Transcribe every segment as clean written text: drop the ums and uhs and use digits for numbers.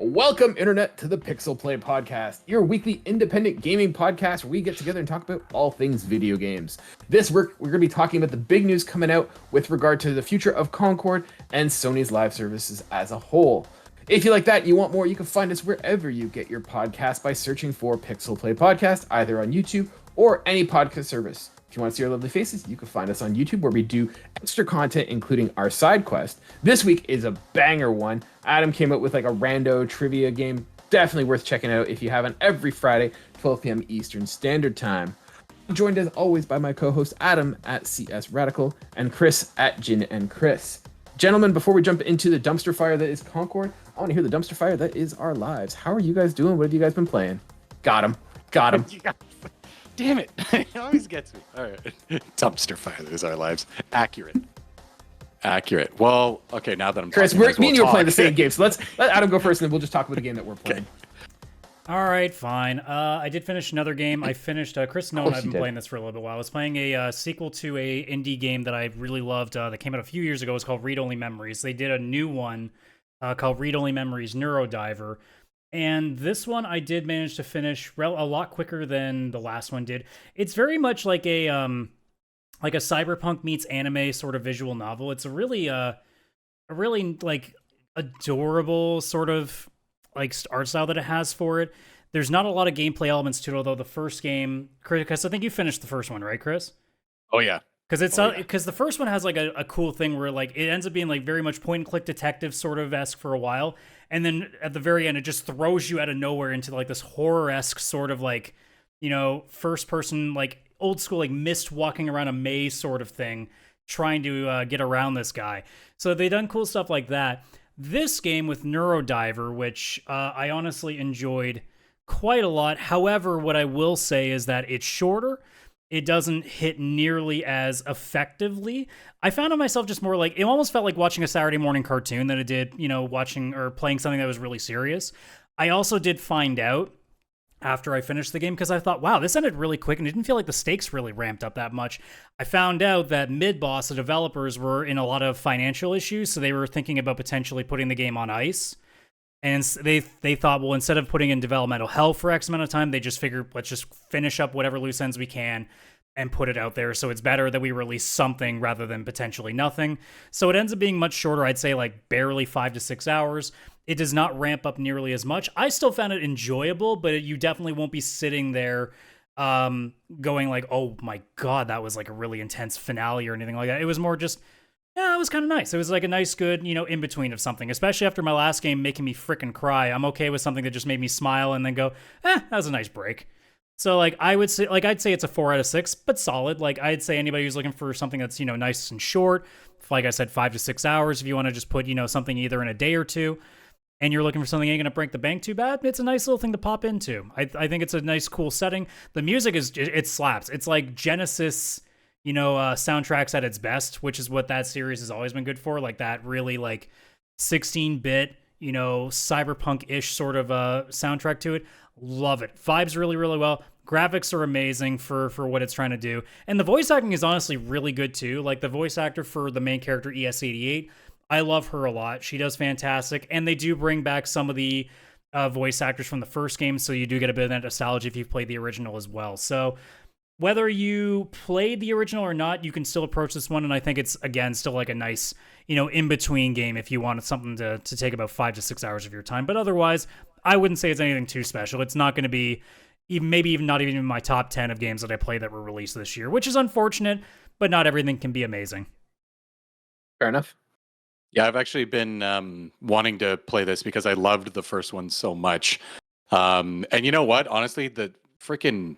Welcome, Internet, to the PixelPlay Podcast, your weekly independent gaming podcast where we get together and talk about all things video games. This week, we're going to be talking about the big news coming out with regard to the future of Concord and Sony's live services as a whole. If you like that and you want more, you can find us wherever you get your podcast by searching for PixelPlay Podcast, either on YouTube or any podcast service. If you want to see our lovely faces, you can find us on YouTube where we do extra content, including our side quest. This week is a banger one. Adam came up with like a rando trivia game. Definitely worth checking out if you haven't, every Friday, 12 p.m. Eastern Standard Time. I'm joined as always by my co-host Adam at CS Radical and Chris at Jin and Chris. Gentlemen, before we jump into the dumpster fire that is Concord, I want to hear the dumpster fire that is our lives. How are you guys doing? What have you guys been playing? Got him. Damn it. It always gets me. All right. Dumpster fire is our lives. Accurate. Well, okay, now that I'm Chris, talking, me and you are playing the same game, so let Adam go first, and then we'll just talk about the game that we're playing. Okay. All right, fine. I did finish another game. I finished, Chris knows I've been playing this for a little bit while. I was playing a sequel to a indie game that I really loved that came out a few years ago. It's called Read Only Memories. They did a new one called Read Only Memories Neurodiver. And this one I did manage to finish a lot quicker than the last one did. It's very much like a cyberpunk meets anime sort of visual novel. It's a really like adorable sort of like art style that it has for it. There's not a lot of gameplay elements to it, although the first game, Chris, I think you finished the first one, right, Chris? Oh yeah. Because the first one has like a cool thing where like it ends up being like very much point and click detective sort of esque for a while, and then at the very end it just throws you out of nowhere into like this horror esque sort of like, you know, first person like old school like Mist walking around a maze sort of thing, trying to get around this guy. So they done cool stuff like that. This game with Neurodiver, which I honestly enjoyed quite a lot. However, what I will say is that it's shorter. It doesn't hit nearly as effectively. I found myself just more like, it almost felt like watching a Saturday morning cartoon than it did, you know, watching or playing something that was really serious. I also did find out after I finished the game, because I thought, wow, this ended really quick and it didn't feel like the stakes really ramped up that much. I found out that mid-boss, the developers were in a lot of financial issues, so they were thinking about potentially putting the game on ice. And they thought, well, instead of putting in developmental hell for X amount of time, they just figured, let's just finish up whatever loose ends we can and put it out there. So it's better that we release something rather than potentially nothing. So it ends up being much shorter. I'd say like barely 5 to 6 hours. It does not ramp up nearly as much. I still found it enjoyable, but you definitely won't be sitting there going like, oh my God, that was like a really intense finale or anything like that. It was more just, yeah, it was kind of nice. It was like a nice, good, you know, in between of something, especially after my last game making me freaking cry. I'm okay with something that just made me smile and then go, that was a nice break. So like I'd say it's a 4 out of 6, but solid. Like I'd say anybody who's looking for something that's, you know, nice and short, like I said, 5 to 6 hours, if you want to just put, you know, something either in a day or two, and you're looking for something that ain't going to break the bank too bad, it's a nice little thing to pop into. I think it's a nice, cool setting. The music it slaps. It's like Genesis, you know, soundtracks at its best, which is what that series has always been good for. Like that really like 16-bit, you know, cyberpunk-ish sort of soundtrack to it. Love it. Vibes really, really well. Graphics are amazing for what it's trying to do. And the voice acting is honestly really good too. Like the voice actor for the main character, ES88, I love her a lot. She does fantastic. And they do bring back some of the voice actors from the first game, so you do get a bit of that nostalgia if you've played the original as well. So whether you played the original or not, you can still approach this one, and I think it's, again, still like a nice, you know, in-between game if you wanted something to take about 5 to 6 hours of your time. But otherwise, I wouldn't say it's anything too special. It's not going to be maybe not even in my top 10 of games that I played that were released this year, which is unfortunate, but not everything can be amazing. Fair enough. Yeah, I've actually been wanting to play this because I loved the first one so much. And you know what? Honestly, the freaking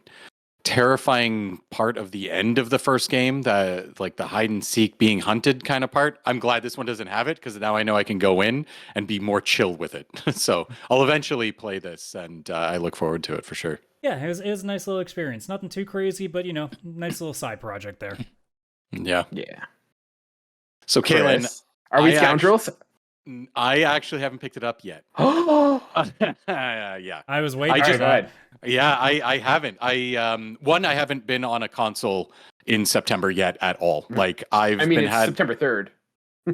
terrifying part of the end of the first game, the like the hide and seek being hunted kind of part, I'm glad this one doesn't have it, because now I know I can go in and be more chill with it. So I'll eventually play this, and I look forward to it for sure. Yeah, it was a nice little experience. Nothing too crazy, but, you know, nice little side project there. Yeah. So Chris, Kaylan, are we scoundrels? I actually haven't picked it up yet. Yeah. I was waiting. Go ahead. Yeah, I haven't. I haven't been on a console in September yet at all. Like September 3rd.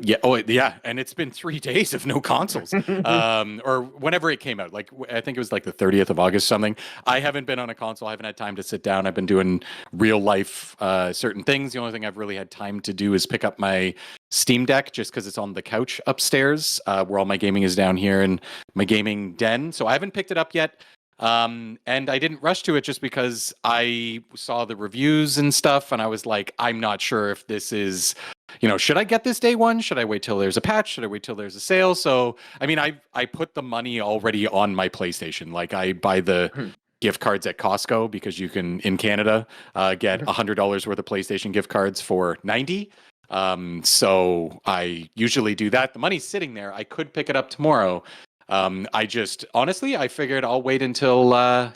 Yeah. Oh, yeah. And it's been 3 days of no consoles, or whenever it came out. Like I think it was like the 30th of August, something. I haven't been on a console. I haven't had time to sit down. I've been doing real life certain things. The only thing I've really had time to do is pick up my Steam Deck, just because it's on the couch upstairs, where all my gaming is down here in my gaming den. So I haven't picked it up yet. And I didn't rush to it just because I saw the reviews and stuff, and I was like, I'm not sure if this is, should I get this day one? Should I wait till there's a patch? Should I wait till there's a sale? So, I mean, I put the money already on my PlayStation. Like I buy the gift cards at Costco, because you can, in Canada, get $100 worth of PlayStation gift cards for 90. So I usually do that. The money's sitting there. I could pick it up tomorrow. Honestly, I figured I'll wait until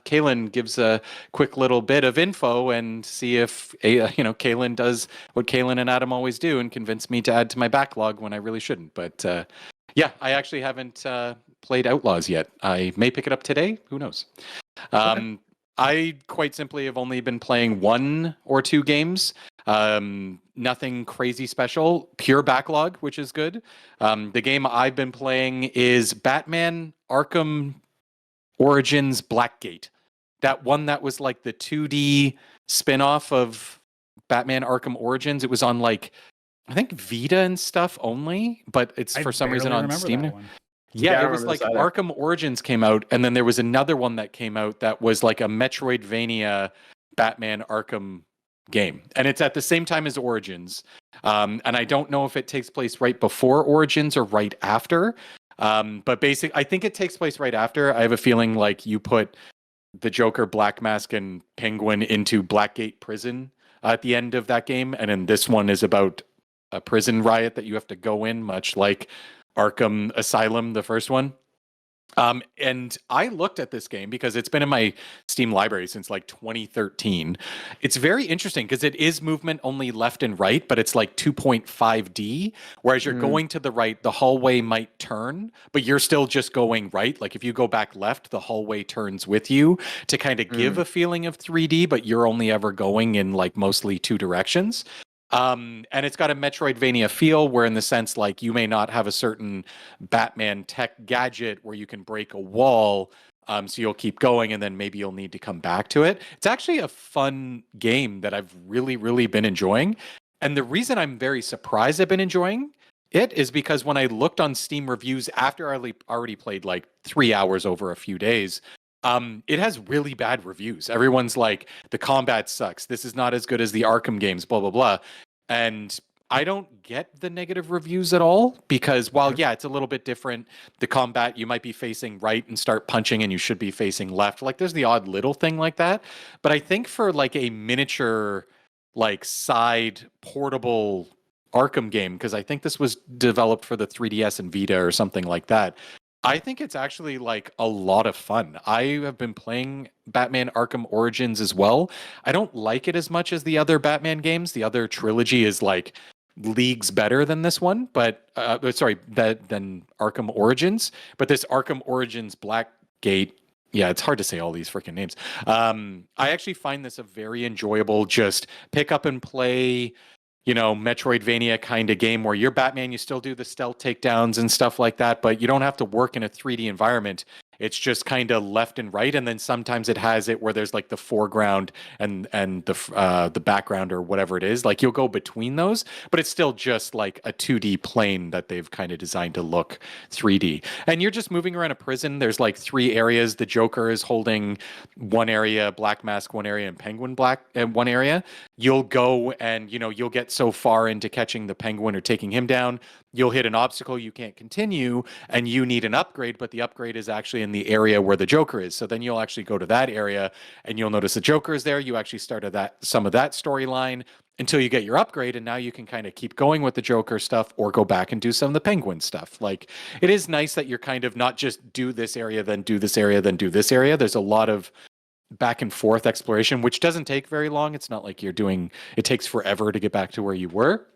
Kaylan gives a quick little bit of info and see if, Kaylan does what Kaylan and Adam always do and convince me to add to my backlog when I really shouldn't. But yeah, I actually haven't played Outlaws yet. I may pick it up today. Who knows? Okay. I quite simply have only been playing 1 or 2 games. Nothing crazy special. Pure backlog, which is good. The game I've been playing is Batman Arkham Origins Blackgate. That one that was like the 2D spin-off of Batman Arkham Origins. It was on like, I think Vita and stuff only, but it's for some reason on Steam now. Yeah, I it was remember like this either. Arkham Origins came out, and then there was another one that came out that was like a Metroidvania Batman Arkham game, and it's at the same time as Origins. And I don't know if it takes place right before Origins or right after. But basically, I think it takes place right after. I have a feeling like you put the Joker, Black Mask, and Penguin into Blackgate Prison at the end of that game, and then this one is about a prison riot that you have to go in, much like Arkham Asylum, the first one. And I looked at this game because it's been in my Steam library since like 2013. It's very interesting because it is movement only left and right, but it's like 2.5D. Whereas you're going to the right, the hallway might turn, but you're still just going right. Like if you go back left, the hallway turns with you to kind of give a feeling of 3D, but you're only ever going in like mostly 2 directions. And it's got a Metroidvania feel, where in the sense, like, you may not have a certain Batman tech gadget where you can break a wall, so you'll keep going and then maybe you'll need to come back to it. It's actually a fun game that I've really, really been enjoying. And the reason I'm very surprised I've been enjoying it is because when I looked on Steam reviews after I already played like 3 hours over a few days, it has really bad reviews. Everyone's like, the combat sucks. This is not as good as the Arkham games, blah, blah, blah. And I don't get the negative reviews at all, because while, yeah, it's a little bit different, the combat, you might be facing right and start punching and you should be facing left. Like there's the odd little thing like that. But I think for like a miniature, like side portable Arkham game, because I think this was developed for the 3DS and Vita or something like that, I think it's actually like a lot of fun. I have been playing Batman Arkham Origins as well. I don't like it as much as the other Batman games. The other trilogy is like leagues better than this one, but than Arkham Origins. But this Arkham Origins Blackgate, yeah, it's hard to say all these freaking names. I actually find this a very enjoyable, just pick up and play, Metroidvania kind of game where you're Batman, you still do the stealth takedowns and stuff like that, but you don't have to work in a 3D environment. It's just kind of left and right, and then sometimes it has it where there's like the foreground and the background or whatever it is. Like you'll go between those, but it's still just like a 2D plane that they've kind of designed to look 3D. And you're just moving around a prison. There's like 3 areas. The Joker is holding one area, Black Mask one area, and Penguin Black one area. You'll go and you'll get so far into catching the Penguin or taking him down, you'll hit an obstacle you can't continue, and you need an upgrade, but the upgrade is actually in the area where the Joker is. So then you'll actually go to that area and you'll notice the Joker is there. You actually started some of that storyline until you get your upgrade, and now you can kind of keep going with the Joker stuff or go back and do some of the Penguin stuff. Like, it is nice that you're kind of not just do this area, then do this area, then do this area. There's a lot of back and forth exploration, which doesn't take very long. It's not like it takes forever to get back to where you were.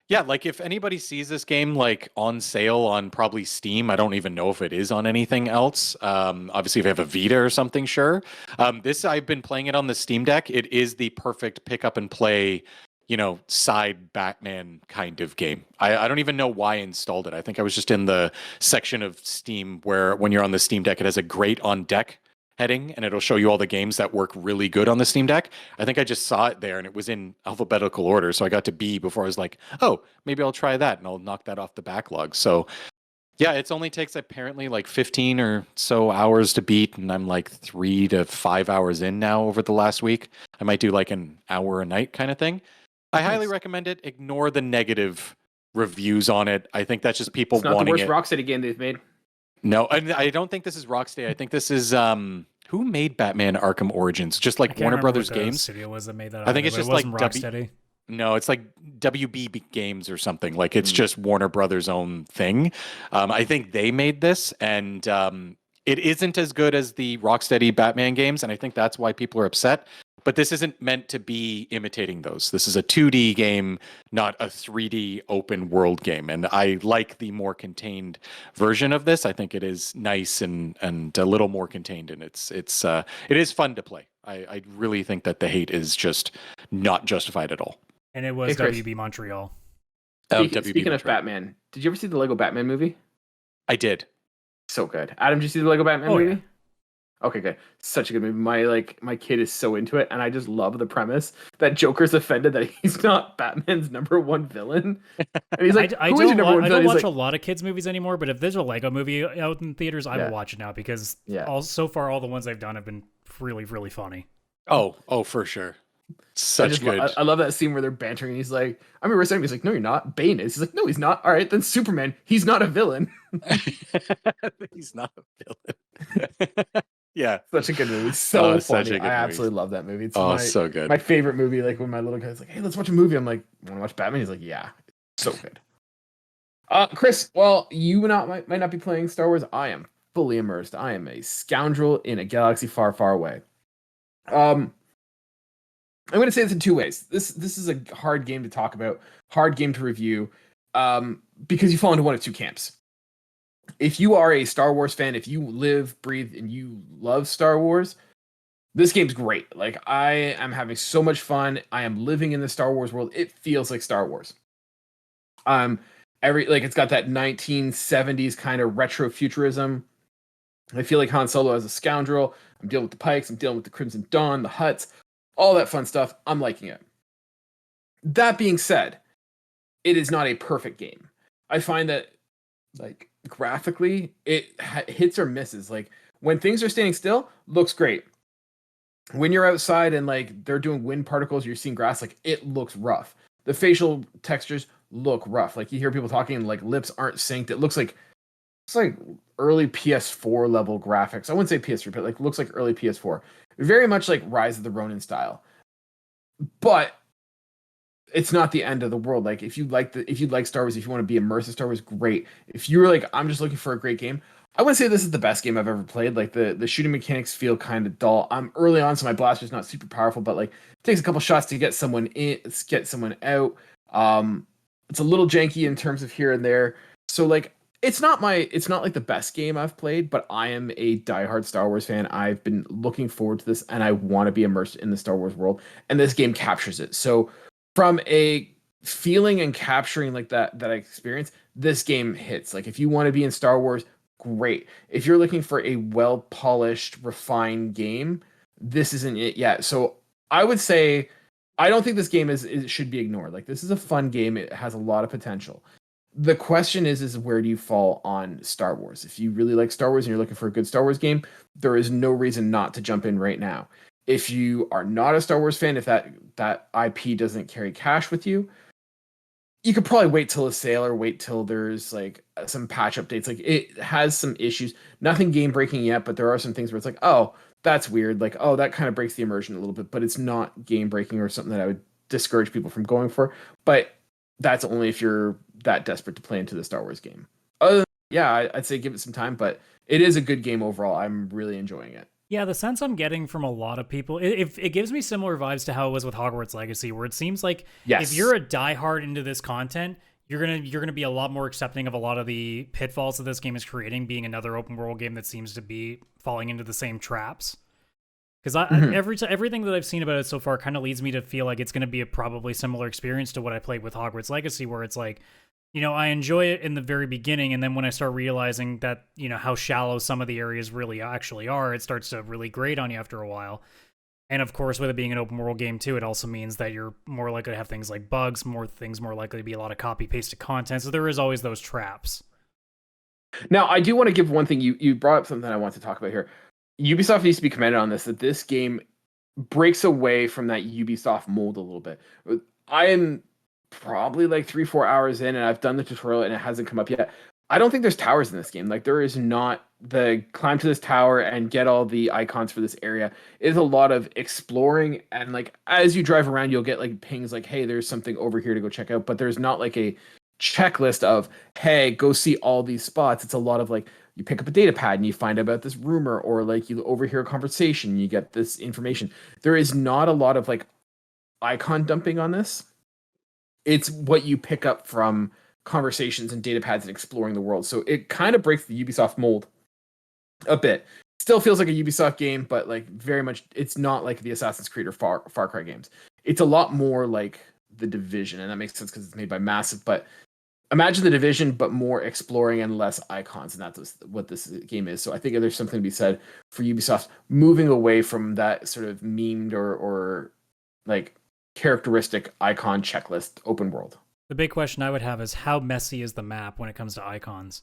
Yeah, like if anybody sees this game like on sale on probably Steam, I don't even know if it is on anything else. Obviously, if you have a Vita or something, sure. I've been playing it on the Steam Deck. It is the perfect pick up and play side Batman kind of game. I don't even know why I installed it. I think I was just in the section of Steam where when you're on the Steam Deck, it has a great on deck heading and it'll show you all the games that work really good on the Steam Deck. I think I just saw it there and it was in alphabetical order. So I got to B before I was like, oh, maybe I'll try that and I'll knock that off the backlog. So yeah, it only takes apparently like 15 or so hours to beat. And I'm like 3 to 5 hours in now over the last week. I might do like an hour a night kind of thing. I highly recommend it. Ignore the negative reviews on it. I think that's just people It's not wanting the it. worst Rocksteady game they've made. No, I don't think this is Rocksteady. I think this is who made Batman Arkham Origins? Just like Warner Brothers Games. Studio was that made that. I think it's just like Rocksteady. No, it's like WB Games or something. Like it's just Warner Brothers' own thing. I think they made this, and it isn't as good as the Rocksteady Batman games, and I think that's why people are upset. But this isn't meant to be imitating those. This is a 2D game, not a 3D open world game. And I like the more contained version of this. I think it is nice and a little more contained, and it is fun to play. I really think that the hate is just not justified at all. And it was WB Montreal. Speaking of Batman, did you ever see the Lego Batman movie? I did. So good. Adam, did you see the Lego Batman movie? Yeah. Okay, good. Such a good movie. My kid is so into it, and I just love the premise that Joker's offended that he's not Batman's number one villain. And he's like, I don't watch a lot of kids' movies anymore, but if there's a Lego movie out in theaters, I will watch it now because so far all the ones I've done have been really, really funny. Oh, for sure. Such good. I love that scene where they're bantering, and he's like, "I'm your worst enemy." He's like, "No, you're not." Bane is. He's like, "No, he's not." All right, then Superman. He's not a villain. He's not a villain. Yeah, such a good movie. So funny. I movie. absolutely love that movie. It's so good. My favorite movie. Like when my little guy's like, "Hey, let's watch a movie." I'm like, "Want to watch Batman?" He's like, "Yeah." So good. Chris, well, you might not be playing Star Wars. I am fully immersed. I am a scoundrel in a galaxy far, far away. I'm going to say this in two ways. This is a hard game to talk about, hard game to review, because you fall into one of two camps. If you are a Star Wars fan, if you live, breathe, and you love Star Wars, this game's great. Like, I am having so much fun. I am living in the Star Wars world. It feels like Star Wars. It's got that 1970s kind of retro futurism. I feel like Han Solo as a scoundrel. I'm dealing with the Pikes. I'm dealing with the Crimson Dawn, the Hutts, all that fun stuff. I'm liking it. That being said, it is not a perfect game. I find that, like, graphically, it hits or misses. Like, when things are standing still, looks great. When you're outside and, like, they're doing wind particles, you're seeing grass, like, it looks rough. The facial textures look rough. Like, you hear people talking and, like, lips aren't synced. It's like early PS4 level graphics. I wouldn't say PS3, but like looks like early PS4. Very much like Rise of the Ronin style. But it's not the end of the world. Like if you like Star Wars, if you want to be immersed in Star Wars, great. If you're like, I'm just looking for a great game, I wouldn't say this is the best game I've ever played. Like the shooting mechanics feel kind of dull. I'm early on, so my blaster's not super powerful, but like it takes a couple shots to get someone in, get someone out. It's a little janky in terms of here and there. So like it's not like the best game I've played, but I am a diehard Star Wars fan. I've been looking forward to this, and I want to be immersed in the Star Wars world, and this game captures it. So from a feeling and capturing like that experience, this game hits. Like if you want to be in Star Wars, great. If you're looking for a well-polished, refined game, this isn't it yet. So I would say I don't think this game should be ignored. Like this is a fun game. It has a lot of potential. The question is where do you fall on Star Wars? If you really like Star Wars and you're looking for a good Star Wars game, there is no reason not to jump in right now. If you are not a Star Wars fan, if that IP doesn't carry cash with you, you could probably wait till a sale or wait till there's like some patch updates. Like it has some issues, nothing game breaking yet, but there are some things where it's like, oh, that's weird. Like, oh, that kind of breaks the immersion a little bit, but it's not game breaking or something that I would discourage people from going for. But that's only if you're that desperate to play into the Star Wars game. Other than that, yeah, I'd say give it some time, but it is a good game overall. I'm really enjoying it. Yeah, the sense I'm getting from a lot of people, it gives me similar vibes to how it was with Hogwarts Legacy, where it seems like if you're a diehard into this content, you're gonna be a lot more accepting of a lot of the pitfalls that this game is creating, being another open world game that seems to be falling into the same traps. Because everything that I've seen about it so far kind of leads me to feel like it's going to be a probably similar experience to what I played with Hogwarts Legacy, where it's like, I enjoy it in the very beginning, and then when I start realizing that, how shallow some of the areas really actually are, it starts to really grate on you after a while. And of course, with it being an open world game too, it also means that you're more likely to have things like bugs, more likely to be a lot of copy pasted content. So there is always those traps. Now, I do want to give one thing. You brought up something I want to talk about here. Ubisoft needs to be commended on this, that this game breaks away from that Ubisoft mold a little bit. I am probably like 3-4 hours in, and I've done the tutorial and it hasn't come up yet. I don't think there's towers in this game. Like, there is not the climb to this tower and get all the icons for this area. It is a lot of exploring, and like as you drive around, you'll get like pings like, hey, there's something over here to go check out. But there's not like a checklist of, hey, go see all these spots. It's a lot of like, you pick up a data pad and you find out about this rumor, or like you overhear a conversation and you get this information. There is not a lot of like icon dumping on this. It's what you pick up from conversations and data pads and exploring the world. So it kind of breaks the Ubisoft mold a bit. Still feels like a Ubisoft game, but like very much, it's not like the Assassin's Creed or Far Cry games. It's a lot more like the Division, and that makes sense because it's made by Massive. But imagine the Division, but more exploring and less icons, and that's what this game is. So I think there's something to be said for Ubisoft moving away from that sort of memed or like characteristic icon checklist open world. The big question I would have is, how messy is the map when it comes to icons?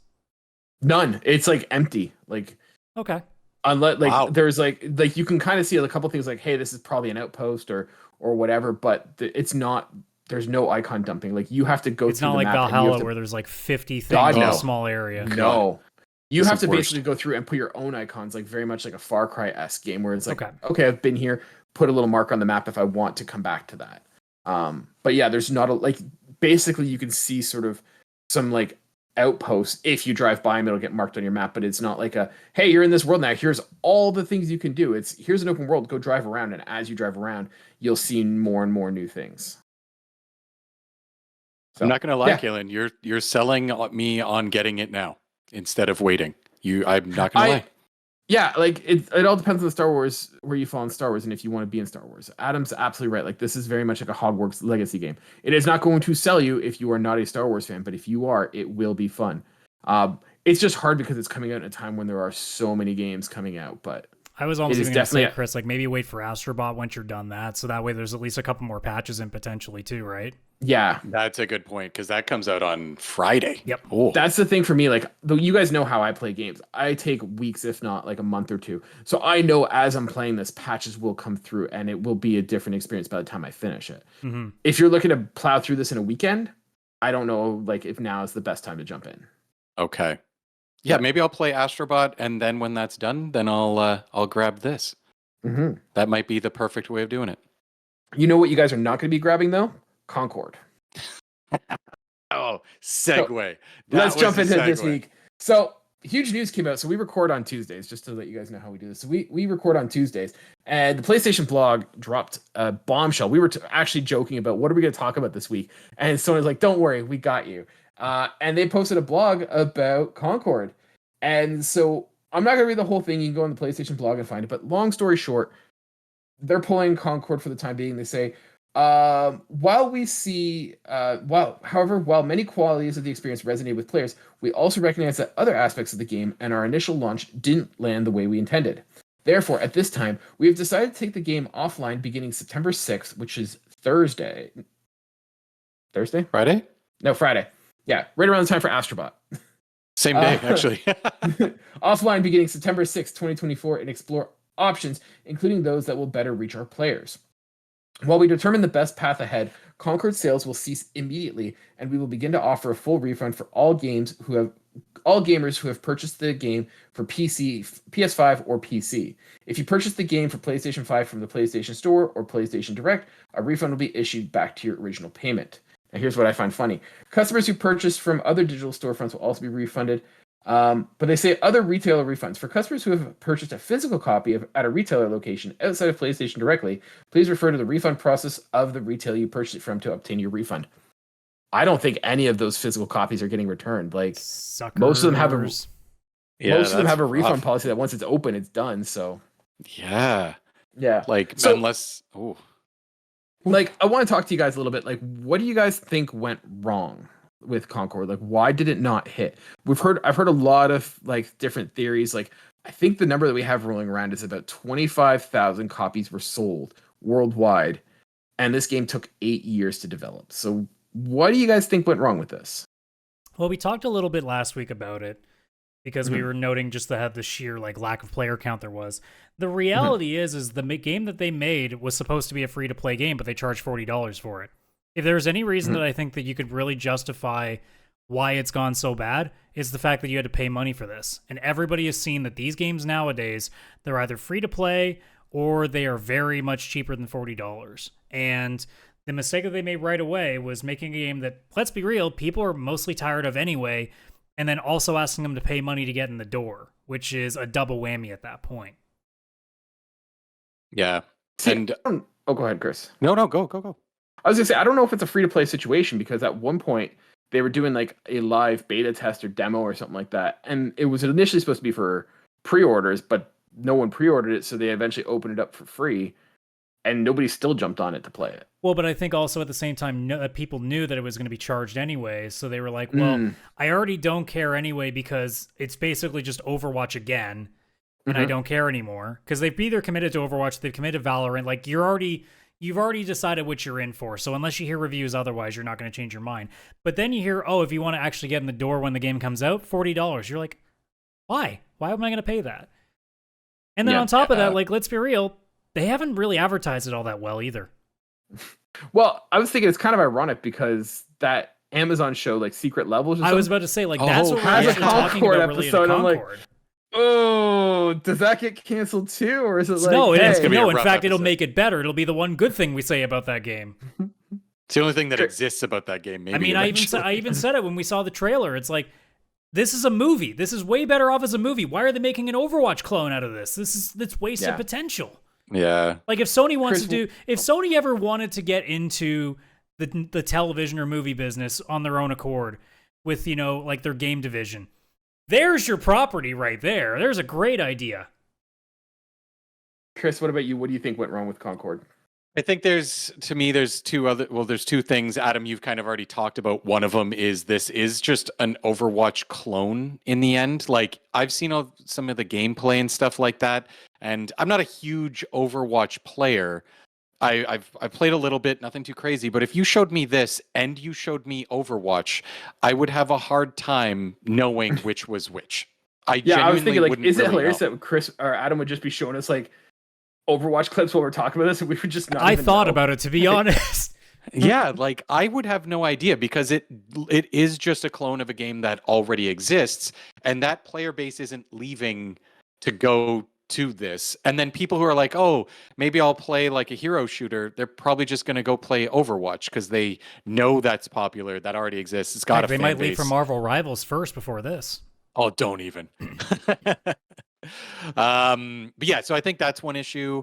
None. It's like empty. Like, okay. Unless like there's like you can kind of see a couple things like, hey, this is probably an outpost or whatever, but it's not. There's no icon dumping. Like, you have to go. It's through not the like map Valhalla where there's like 50 things in a small area. No. You have to basically go through and put your own icons, like very much like a Far Cry-esque game where it's like, okay, I've been here, put a little mark on the map if I want to come back to that. But yeah, there's not basically you can see sort of some like outposts. If you drive by them, it'll get marked on your map, but it's not like a, hey, you're in this world now, here's all the things you can do. Here's an open world, go drive around, and as you drive around, you'll see more and more new things. So, I'm not gonna lie, Kaylan, you're selling me on getting it now instead of waiting. I'm not gonna lie. Yeah, like it all depends on the Star Wars, where you fall in Star Wars, and if you want to be in Star Wars. Adam's absolutely right. Like, this is very much like a Hogwarts Legacy game. It is not going to sell you if you are not a Star Wars fan, but if you are, it will be fun. It's just hard because it's coming out in a time when there are so many games coming out. But I was almost going to say, Chris, like maybe wait for Astrobot once you're done that, so that way there's at least a couple more patches in potentially too, right? Yeah, that's a good point, because that comes out on Friday. Yep. Oh. That's the thing for me. Like, you guys know how I play games. I take weeks, if not like a month or two. So I know as I'm playing this, patches will come through, and it will be a different experience by the time I finish it. Mm-hmm. If you're looking to plow through this in a weekend, I don't know like if now is the best time to jump in. Okay. Yeah, maybe I'll play Astrobot, and then when that's done, then I'll grab this. Mm-hmm. That might be the perfect way of doing it. You know what you guys are not going to be grabbing though? Concord. Oh, segue. Let's jump into this week. So, huge news came out. So we record on Tuesdays, just to let you guys know how we do this. So we record on Tuesdays, and the PlayStation blog dropped a bombshell. We were actually joking about what are we going to talk about this week, and Sony's like, "Don't worry, we got you." And they posted a blog about Concord, and so I'm not going to read the whole thing. You can go on the PlayStation blog and find it. But long story short, they're pulling Concord for the time being. They say, while many qualities of the experience resonate with players, we also recognize that other aspects of the game and our initial launch didn't land the way we intended. Therefore, at this time, we have decided to take the game offline beginning September 6th, which is Thursday. Thursday? Friday? No, Friday. Yeah, right around the time for Astrobot. Same day, actually. Offline beginning September 6th, 2024, and explore options, including those that will better reach our players. While we determine the best path ahead, Concord sales will cease immediately, and we will begin to offer a full refund for all gamers who have purchased the game for PC, PS5, or PC. If you purchase the game for PlayStation 5 from the PlayStation Store or PlayStation Direct, a refund will be issued back to your original payment. Now, here's what I find funny. Customers who purchase from other digital storefronts will also be refunded. But they say other retailer refunds. For customers who have purchased a physical copy at a retailer location outside of PlayStation directly, please refer to the refund process of the retailer you purchased it from to obtain your refund. I don't think any of those physical copies are getting returned. Like, suckers. Most of them have a refund policy that once it's open, it's done. So yeah. Yeah. Like, So- unless, oh, Like, I want to talk to you guys a little bit. Like, what do you guys think went wrong with Concord? Like, why did it not hit? I've heard a lot of like different theories. Like, I think the number that we have rolling around is about 25,000 copies were sold worldwide, and this game took 8 years to develop. So, what do you guys think went wrong with this? Well, we talked a little bit last week about it because we were noting just the sheer like lack of player count there was. The reality is the game that they made was supposed to be a free to play game, but they charged $40 for it. If there's any reason that I think that you could really justify why it's gone so bad, is the fact that you had to pay money for this. And everybody has seen that these games nowadays, they're either free to play or they are very much cheaper than $40. And the mistake that they made right away was making a game that, let's be real, people are mostly tired of anyway, and then also asking them to pay money to get in the door, which is a double whammy at that point. yeah. See, And oh, go ahead, Chris. no, go. I was gonna say, I don't know if it's a free to play situation, because at one point they were doing like a live beta test or demo or something like that, and it was initially supposed to be for pre-orders, but no one pre-ordered it, so they eventually opened it up for free, and nobody still jumped on it to play it. Well, but I think also at the same time, people knew that it was going to be charged anyway, so they were like, well, I already don't care anyway because it's basically just Overwatch again, and I don't care anymore. Because they've either committed to Overwatch, they've committed Valorant, like you've already decided what you're in for, so unless you hear reviews otherwise, you're not going to change your mind. But then you hear, oh, if you want to actually get in the door when the game comes out, $40. You're like, why? Why am I going to pay that? And then on top of that, like, let's be real, they haven't really advertised it all that well either. Well, I was thinking it's kind of ironic because that Amazon show, like Secret Levels, I was about to say, like, that's what we're has a actually talking Concord about really in episode. I'm like, Concord. oh, does that get canceled too, or is it like No, it's it, gonna be a no. In rough fact, it'll episode. make it better. It'll be the one good thing we say about that game. It's the only thing that exists about that game. Maybe I mean, I even said it when we saw the trailer. It's like, this is a movie. This is way better off as a movie. Why are they making an Overwatch clone out of this? That's wasted potential. Yeah. Like if Sony wants if Sony ever wanted to get into the television or movie business on their own accord with, like their game division, there's your property right there. There's a great idea. Chris, what about you? What do you think went wrong with Concord? I think there's two things. Adam, you've kind of already talked about. One of them is this is just an Overwatch clone in the end. Like I've seen some of the gameplay and stuff like that, and I'm not a huge Overwatch player. I've played a little bit, nothing too crazy, but if you showed me this and you showed me Overwatch, I would have a hard time knowing which was which. I was thinking, like, is it really hilarious know. that Chris or Adam would just be showing us like Overwatch clips while we're talking about this, and we would just not. I even thought know? about it, to be honest. Yeah, like I would have no idea because it is just a clone of a game that already exists, and that player base isn't leaving to go to this. And then people who are like, oh, maybe I'll play like a hero shooter, they're probably just going to go play Overwatch because they know that's popular, that already exists. It's got a They fan might base. leave for Marvel Rivals first before this. Oh, don't even. But yeah, so I think that's one issue.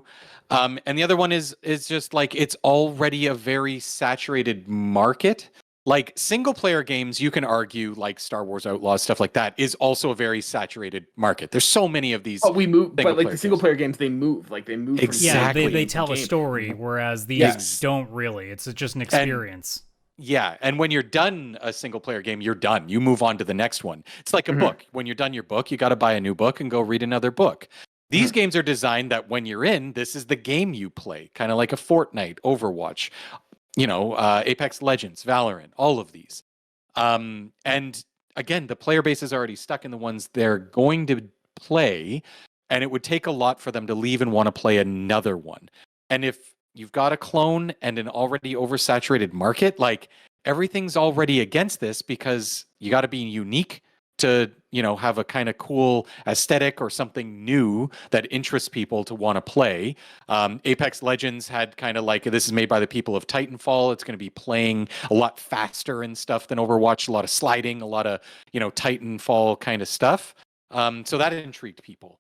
And the other one is just like it's already a very saturated market. Like single player games, you can argue like Star Wars Outlaws, stuff like that is also a very saturated market. There's so many of these. Oh, we move, but like the single games. player games, they move. Like they move. Exactly. Yeah, they tell a game. story, whereas these don't really. It's just an experience. Yeah, and when you're done a single player game, you're done. You move on to the next one. It's like a book. When you're done your book, you got to buy a new book and go read another book. These games are designed that when you're in, this is the game you play, kind of like a Fortnite, Overwatch, Apex Legends, Valorant, all of these. And again, the player base is already stuck in the ones they're going to play, and it would take a lot for them to leave and want to play another one. And if you've got a clone and an already oversaturated market, like everything's already against this because you got to be unique to, have a kind of cool aesthetic or something new that interests people to want to play. Apex Legends had kind of like, this is made by the people of Titanfall. It's going to be playing a lot faster and stuff than Overwatch, a lot of sliding, a lot of, Titanfall kind of stuff. So that intrigued people.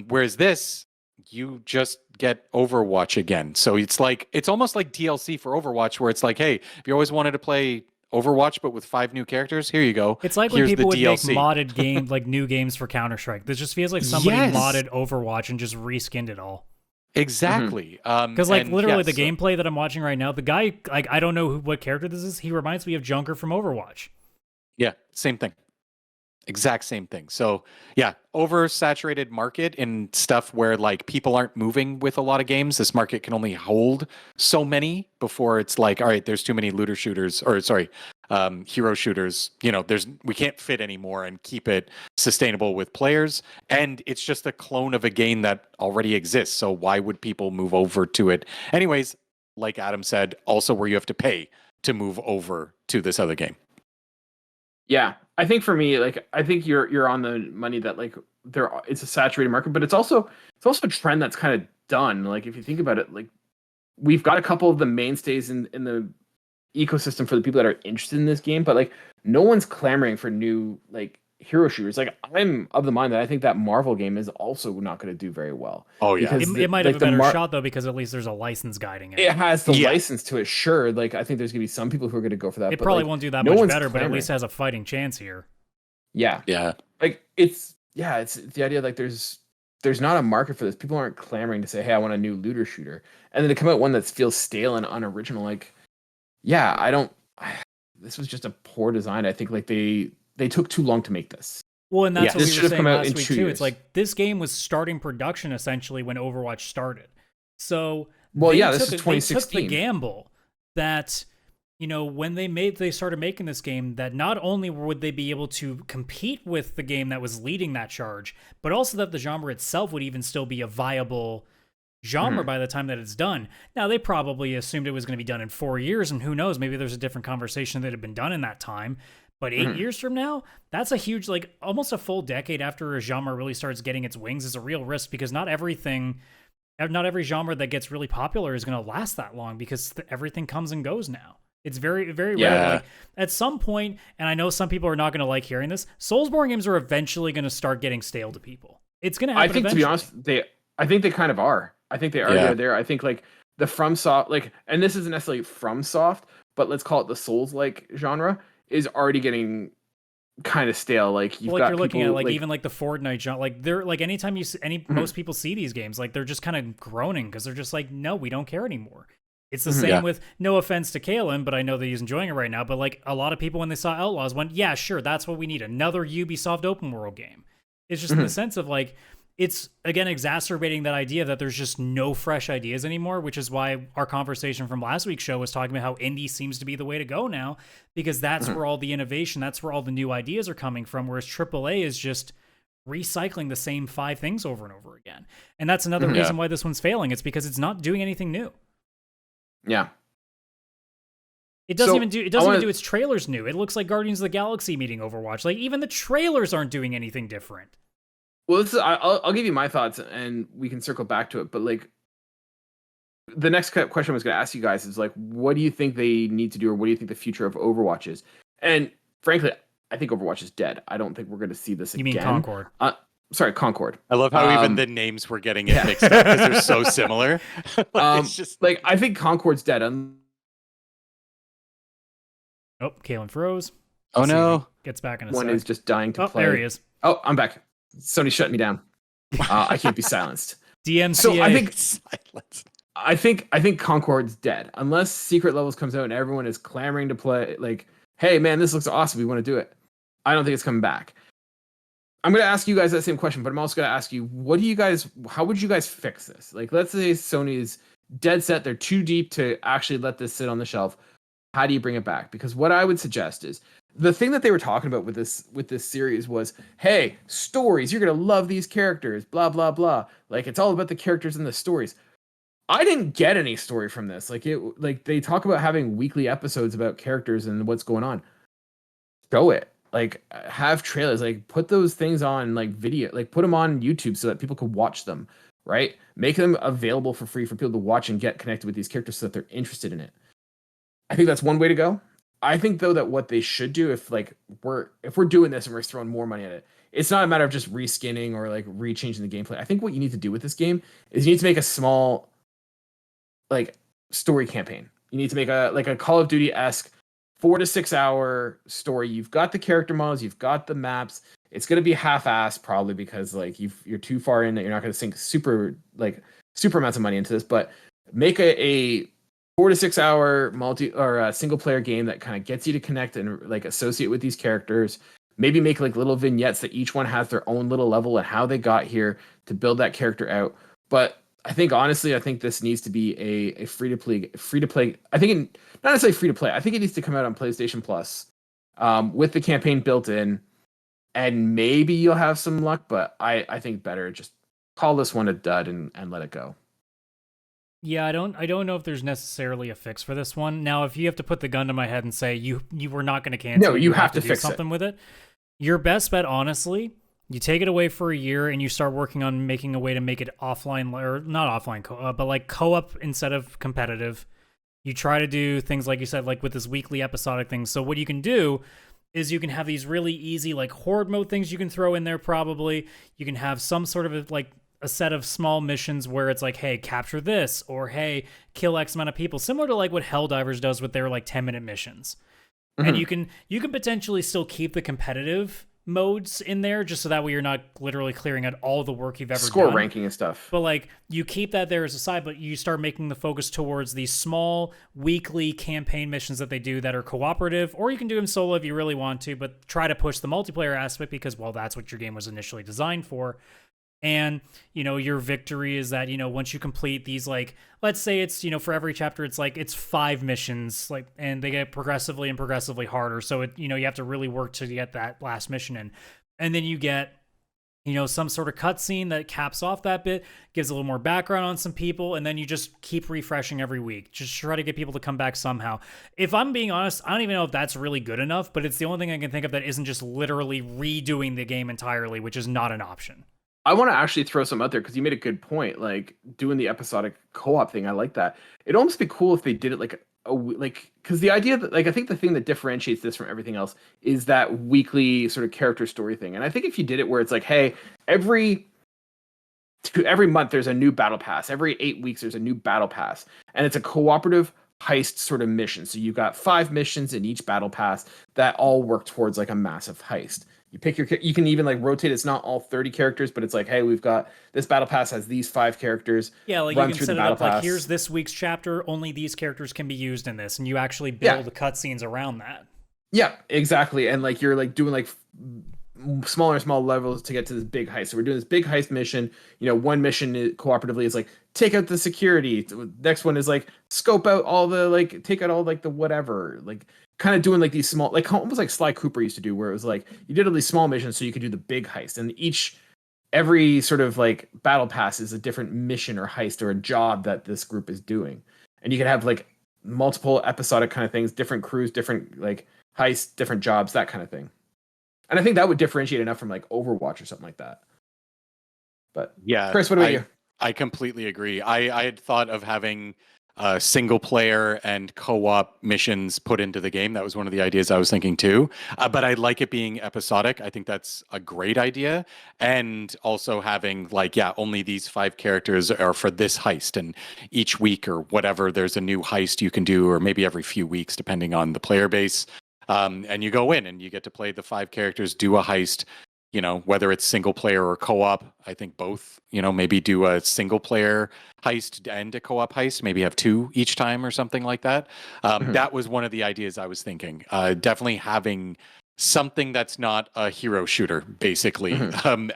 Whereas this, you just get Overwatch again. So it's almost like DLC for Overwatch, where it's like, hey, if you always wanted to play Overwatch but with 5 new characters, here you go. It's like when people would make modded games, like new games for Counter-Strike. This just feels like somebody modded Overwatch and just reskinned it all. Exactly. Because like and literally yeah, the so- gameplay that I'm watching right now, the guy, like, I don't know what character this is. He reminds me of Junker from Overwatch. Yeah, same thing. Exact same thing. So yeah, oversaturated market in stuff where like people aren't moving with a lot of games. This market can only hold so many before it's like, all right, there's too many looter shooters, or sorry, hero shooters. We can't fit anymore and keep it sustainable with players. And it's just a clone of a game that already exists. So why would people move over to it? Anyways, like Adam said, also where you have to pay to move over to this other game. Yeah, I think for me, like, I think you're on the money that like it's a saturated market, but it's also a trend that's kind of done. Like if you think about it, like we've got a couple of the mainstays in the ecosystem for the people that are interested in this game, but like no one's clamoring for new like hero shooters. Like I'm of the mind that I think that Marvel game is also not going to do very well. Oh yeah, because It might have a better shot though, because at least there's a license guiding it. It has the Yeah. license to it, sure. Like I think there's gonna be some people who are going to go for that. It but, probably like, won't do that no much one's better, but at clamoring. least has a fighting chance here. Yeah, yeah. like it's the idea like there's not a market for this. People aren't clamoring to say, hey, I want a new looter shooter, and then to come out one that feels stale and unoriginal. Like, yeah, I don't. This was just a poor design. I think like they took too long to make this. Well, and that's Yeah, what this we should were have saying come out last in week 2 too. years. It's like this game was starting production essentially when Overwatch started. So Well, they yeah, this took is they took the 2016. gamble that, when they started making this game, that not only would they be able to compete with the game that was leading that charge, but also that the genre itself would even still be a viable genre by the time that it's done. Now, they probably assumed it was going to be done in 4 years, and who knows, maybe there's a different conversation that had been done in that time. But 8 years from now, that's a huge, like almost a full decade after a genre really starts getting its wings is a real risk, because not every genre that gets really popular is going to last that long, because everything comes and goes now. It's very, very rare. Yeah. Like at some point, and I know some people are not going to like hearing this, Soulsborne games are eventually going to start getting stale to people. It's going to happen. I think, to be honest, I think they kind of are. I think they are Yeah. there. I think like the FromSoft, like, and this isn't necessarily FromSoft, but let's call it the Souls-like genre, is already getting kind of stale. Like you've got you're looking people, at like even like the Fortnite genre, like they're like anytime you see most people see these games, like they're just kind of groaning because they're just like, no, we don't care anymore. It's the same Yeah. with, no offense to Kaylan, but I know that he's enjoying it right now. But like a lot of people when they saw Outlaws went, yeah, sure, that's what we need, another Ubisoft open world game. It's just in the sense of like, it's again exacerbating that idea that there's just no fresh ideas anymore, which is why our conversation from last week's show was talking about how indie seems to be the way to go now, because that's where all the innovation, that's where all the new ideas are coming from, whereas AAA is just recycling the same 5 things over and over again. And that's another reason why this one's failing. It's because it's not doing anything new. Yeah. It doesn't So, even do its trailers new. It looks like Guardians of the Galaxy meeting Overwatch. Like even the trailers aren't doing anything different. Well, I'll give you my thoughts and we can circle back to it. But like, the next question I was going to ask you guys is like, what do you think they need to do, or what do you think the future of Overwatch is? And frankly, I think Overwatch is dead. I don't think we're going to see this You again. mean Concord? Sorry, Concord. I love how even the names were getting it mixed up because they're so similar. It's just like I think Concord's dead. Oh, Kaylan froze. oh Let's see if no. he gets back in a One sec. is just dying to Oh, play. there he is. Oh, I'm back. Sony shut me down. I can't be silenced. DMCA. So I think Silence. I think Concord's dead unless Secret Levels comes out and everyone is clamoring to play. Like, hey man, this looks awesome. We want to do it. I don't think it's coming back. I'm gonna ask you guys that same question, but I'm also gonna ask you, how would you guys fix this? Like, let's say Sony is dead set, they're too deep to actually let this sit on the shelf. How do you bring it back? Because what I would suggest is the thing that they were talking about with this series was, hey, stories, you're gonna love these characters, blah blah blah. Like it's all about the characters and the stories. I didn't get any story from this. Like they talk about having weekly episodes about characters and what's going on. Show it. Like have trailers. Like put those things on like video. Like put them on YouTube so that people can watch them. Right? Make them available for free for people to watch and get connected with these characters so that they're interested in it. I think that's one way to go. I think though that what they should do if we're doing this and we're throwing more money at it, it's not a matter of just reskinning or like rechanging the gameplay. I think what you need to do with this game is you need to make a small like story campaign. You need to make a Call of Duty-esque 4 to 6 hour story. You've got the character models, you've got the maps. It's going to be half-assed probably because like you're too far in that you're not going to sink super like super amounts of money into this, but make a 4 to 6 hour multi or a single player game that kind of gets you to connect and like associate with these characters. Maybe make like little vignettes that each one has their own little level and how they got here to build that character out. But I think honestly, I think this needs to be a free to play. I think not necessarily free to play. I think it needs to come out on PlayStation Plus with the campaign built in, and maybe you'll have some luck. But I think better just call this one a dud and let it go. Yeah, I don't know if there's necessarily a fix for this one. Now, if you have to put the gun to my head and say you were not going to cancel, no, you have to do fix something with it. Your best bet, honestly, you take it away for a year and you start working on making a way to make it offline, or not offline, but like co-op instead of competitive. You try to do things like you said, like with this weekly episodic thing. So what you can do is you can have these really easy like horde mode things you can throw in there. Probably you can have some sort of a set of small missions where it's like, hey, capture this, or hey, kill X amount of people, similar to like what Helldivers does with their like 10-minute missions. Mm-hmm. And you can potentially still keep the competitive modes in there, just so that way you're not literally clearing out all the work you've ever score done. Ranking and stuff. But like you keep that there as a side, but you start making the focus towards these small weekly campaign missions that they do that are cooperative, or you can do them solo if you really want to, but try to push the multiplayer aspect because, well, that's what your game was initially designed for. And, your victory is that, once you complete these, like, let's say it's, for every chapter, it's like, it's 5 missions, like, and they get progressively harder. So, you have to really work to get that last mission in. And then you get, some sort of cutscene that caps off that bit, gives a little more background on some people, and then you just keep refreshing every week. Just try to get people to come back somehow. If I'm being honest, I don't even know if that's really good enough, but it's the only thing I can think of that isn't just literally redoing the game entirely, which is not an option. I want to actually throw some out there because you made a good point. Like doing the episodic co-op thing, I like that. It'd almost be cool if they did it because the idea that I think the thing that differentiates this from everything else is that weekly sort of character story thing. And I think if you did it where it's like, hey, every month there's a new battle pass, every 8 weeks there's a new battle pass, and it's a cooperative heist sort of mission. So you've got 5 missions in each battle pass that all work towards like a massive heist. You pick you can even like rotate. It's not all 30 characters, but it's like, hey, we've got this battle pass has these 5 characters. Yeah, like you can set it up like, here's this week's chapter. Only these characters can be used in this, and you actually build the cutscenes around that. Yeah, exactly. And like you're like doing like smaller and smaller levels to get to this big heist. So we're doing this big heist mission. One mission cooperatively is like take out the security. Next one is like scope out all the like take out all like the whatever like. Kind of doing like these small, like almost like Sly Cooper used to do, where it was like you did all these small missions so you could do the big heist, and every sort of like battle pass is a different mission or heist or a job that this group is doing, and you could have like multiple episodic kind of things, different crews, different like heists, different jobs, that kind of thing. And I think that would differentiate enough from like Overwatch or something like that. But yeah, Chris, what about you? I completely agree. I had thought of having single player and co-op missions put into the game. That was one of the ideas I was thinking too. But I like it being episodic. I think that's a great idea. And also having like, only these 5 characters are for this heist, and each week or whatever, there's a new heist you can do, or maybe every few weeks, depending on the player base. And you go in and you get to play the 5 characters, do a heist. Whether it's single player or co-op, I think both, maybe do a single player heist and a co-op heist, maybe have 2 each time or something like that. That was one of the ideas I was thinking. Definitely having something that's not a hero shooter, basically,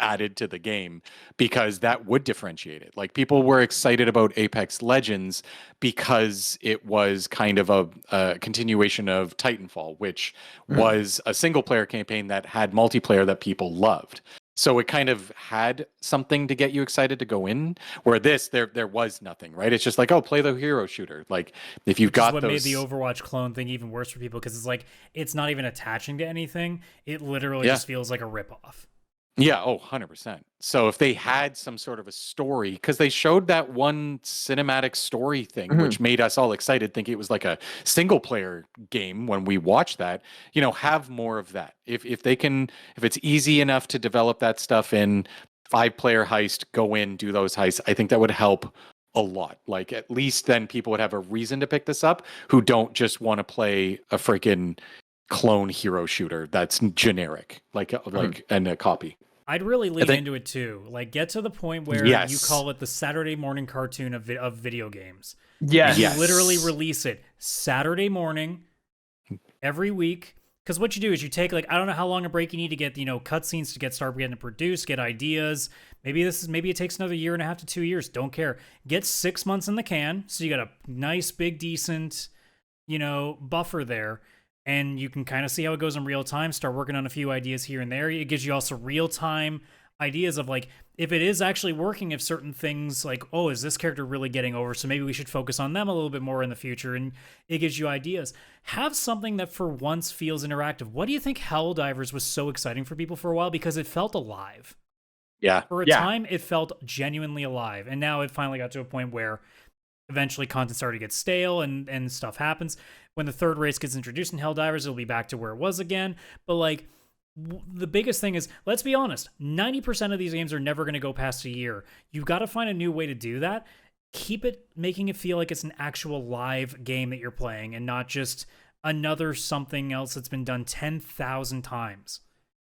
added to the game, because that would differentiate it. Like people were excited about Apex Legends because it was kind of a continuation of Titanfall, which was a single player campaign that had multiplayer that people loved. So it kind of had something to get you excited to go in, where this, there was nothing, right? It's just like, oh, play the hero shooter. Like if you've got what those... made the Overwatch clone thing even worse for people, because it's like, it's not even attaching to anything. It literally just feels like a ripoff. Yeah, 100%. So if they had some sort of a story, because they showed that one cinematic story thing, which made us all excited, thinking it was like a single player game when we watched that, have more of that. If it's easy enough to develop that stuff in 5-player heist, go in, do those heists, I think that would help a lot. Like at least then people would have a reason to pick this up who don't just want to play a freaking clone hero shooter that's generic, like and a copy. I'd really lean into it too. Like, get to the point where you call it the Saturday morning cartoon of video games. Yes. You literally release it Saturday morning every week. Because what you do is you take, like, I don't know how long a break you need to get, cutscenes to start getting to produce, get ideas. Maybe it takes another 1.5 to 2 years. Don't care. Get 6 months in the can, so you got a nice, big, decent, buffer there, and you can kind of see how it goes in real time. Start working on a few ideas here and there. It gives you also real time ideas of, like, if it is actually working, if certain things like, oh, is this character really getting over? So maybe we should focus on them a little bit more in the future. And it gives you ideas. Have something that for once feels interactive. What do you think Helldivers was so exciting for people for a while? Because it felt alive. Yeah. For a time, it felt genuinely alive. And now it finally got to a point where eventually content started to get stale and stuff happens. When the third race gets introduced in Helldivers, it'll be back to where it was again. But, like, the biggest thing is, let's be honest, 90% of these games are never going to go past a year. You've got to find a new way to do that. Keep it, making it feel like it's an actual live game that you're playing and not just another something else that's been done 10,000 times.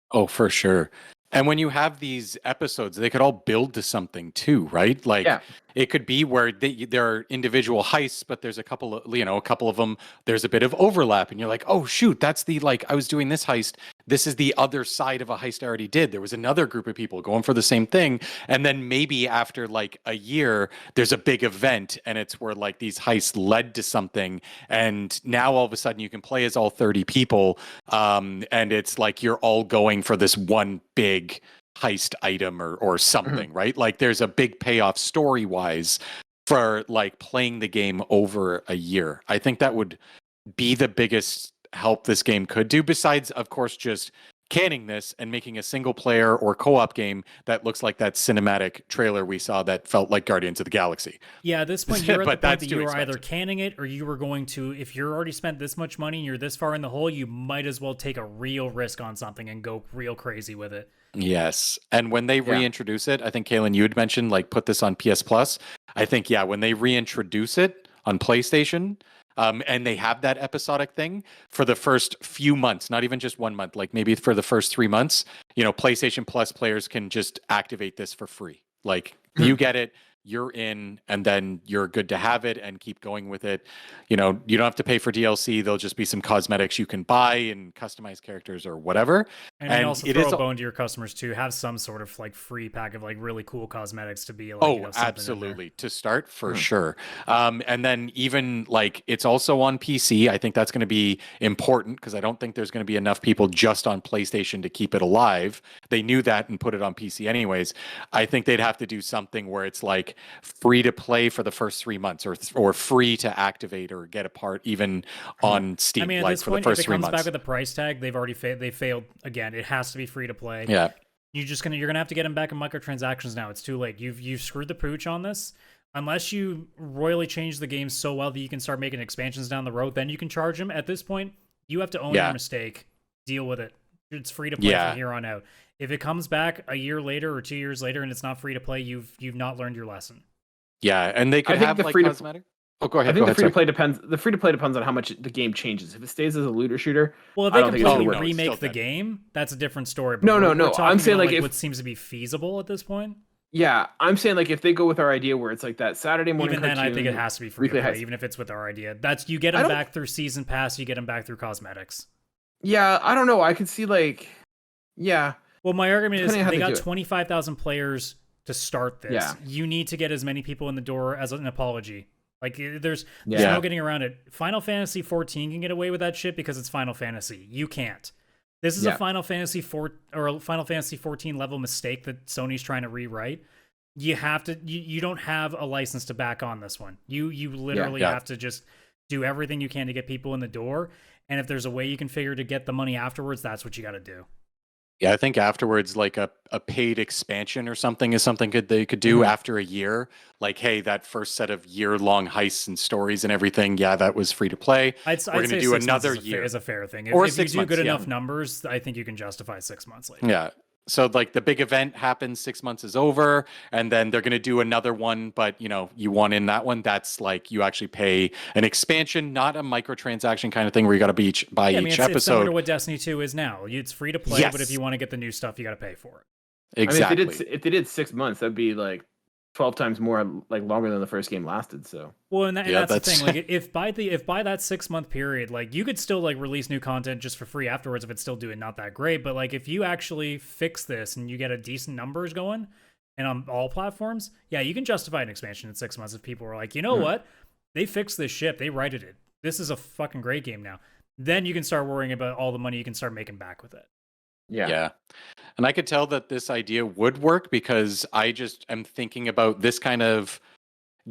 Oh, for sure. And when you have these episodes, they could all build to something too, right? Like, it could be where there are individual heists, but there's a couple of them, there's a bit of overlap, and you're like, oh shoot, that's I was doing this heist. This is the other side of a heist I already did. There was another group of people going for the same thing. And then maybe after like a year, there's a big event, and it's where like these heists led to something. And now all of a sudden you can play as all 30 people. And it's like you're all going for this one big heist item or something, right? Like there's a big payoff story wise for like playing the game over a year. I think that would be the biggest help this game could do, besides of course just canning this and making a single player or co-op game that looks like that cinematic trailer we saw that felt like Guardians of the Galaxy. Yeah, at this point you're at the point that you were either canning it or you were going to, if you're already spent this much money and you're this far in the hole, you might as well take a real risk on something and go real crazy with it. Yes. And when they reintroduce it, I think Kaylan, you had mentioned like put this on PS Plus. I think, when they reintroduce it on PlayStation, and they have that episodic thing for the first few months, not even just 1 month, like maybe for the first 3 months, PlayStation Plus players can just activate this for free. Like you get it, you're in, and then you're good to have it and keep going with it. You don't have to pay for DLC. There'll just be some cosmetics you can buy and customize characters or whatever. And also throw a bone to your customers too. Have some sort of like free pack of like really cool cosmetics to be like, absolutely. To start for sure. And then even like it's also on PC. I think that's going to be important because I don't think there's going to be enough people just on PlayStation to keep it alive. They knew that and put it on PC anyways. I think they'd have to do something where it's like free to play for the first 3 months or free to activate or get a part even on Steam. I mean, at like this for point, the first if it 3 comes months. back with a price tag, they've already they failed again. It has to be free to play. Yeah. You're gonna have to get them back in microtransactions now. It's too late. You've screwed the pooch on this. Unless you royally change the game so well that you can start making expansions down the road, then you can charge them. At this point, you have to own your mistake. Deal with it. It's free to play from here on out. If it comes back a year later or 2 years later and it's not free to play, you've not learned your lesson. Yeah, and they could have like cosmetic. Oh, go ahead. I think the free to play depends. The free to play depends on how much the game changes. If it stays as a looter shooter, well, if they completely remake the game, that's a different story. But no. I'm saying like what seems to be feasible at this point. Yeah, I'm saying like if they go with our idea where it's like that Saturday morning. Even then, I think it has to be free to play. Even if it's with our idea, you get them back through season pass. You get them back through cosmetics. Yeah, I don't know. I could see like, Well, my argument is they got 25,000 players to start this. Yeah. You need to get as many people in the door as an apology. Like there's no getting around it. Final Fantasy 14 can get away with that shit because it's Final Fantasy. You can't. This is a Final Fantasy 14 level mistake that Sony's trying to rewrite. You have to. You don't have a license to back on this one. You literally have to just do everything you can to get people in the door. And if there's a way you can figure to get the money afterwards, that's what you got to do. Yeah, I think afterwards, like a paid expansion or something is something they could do after a year. Like, hey, that first set of year-long heists and stories and everything, that was free to play. We're going to do another year. Is a fair thing. If you do good enough numbers, I think you can justify 6 months later. Yeah. So like the big event happens, 6 months is over, and then they're going to do another one. But you want in that one. That's like you actually pay an expansion, not a microtransaction kind of thing where you got to buy each episode. It's similar to what Destiny 2 is now. It's free to play, but if you want to get the new stuff, you got to pay for it. Exactly. I mean, if they did 6 months, that'd be like 12 times more, like longer than the first game lasted. So well, and Yeah, that's the thing. Like, if by that 6 month period, like you could still like release new content just for free afterwards if it's still doing not that great. But like if you actually fix this and you get a decent numbers going, and on all platforms, yeah, you can justify an expansion in 6 months if people are like, you know what, they fixed this ship, they righted it. This is a fucking great game now. Then you can start worrying about all the money you can start making back with it. Yeah. And I could tell that this idea would work because I just am thinking about this kind of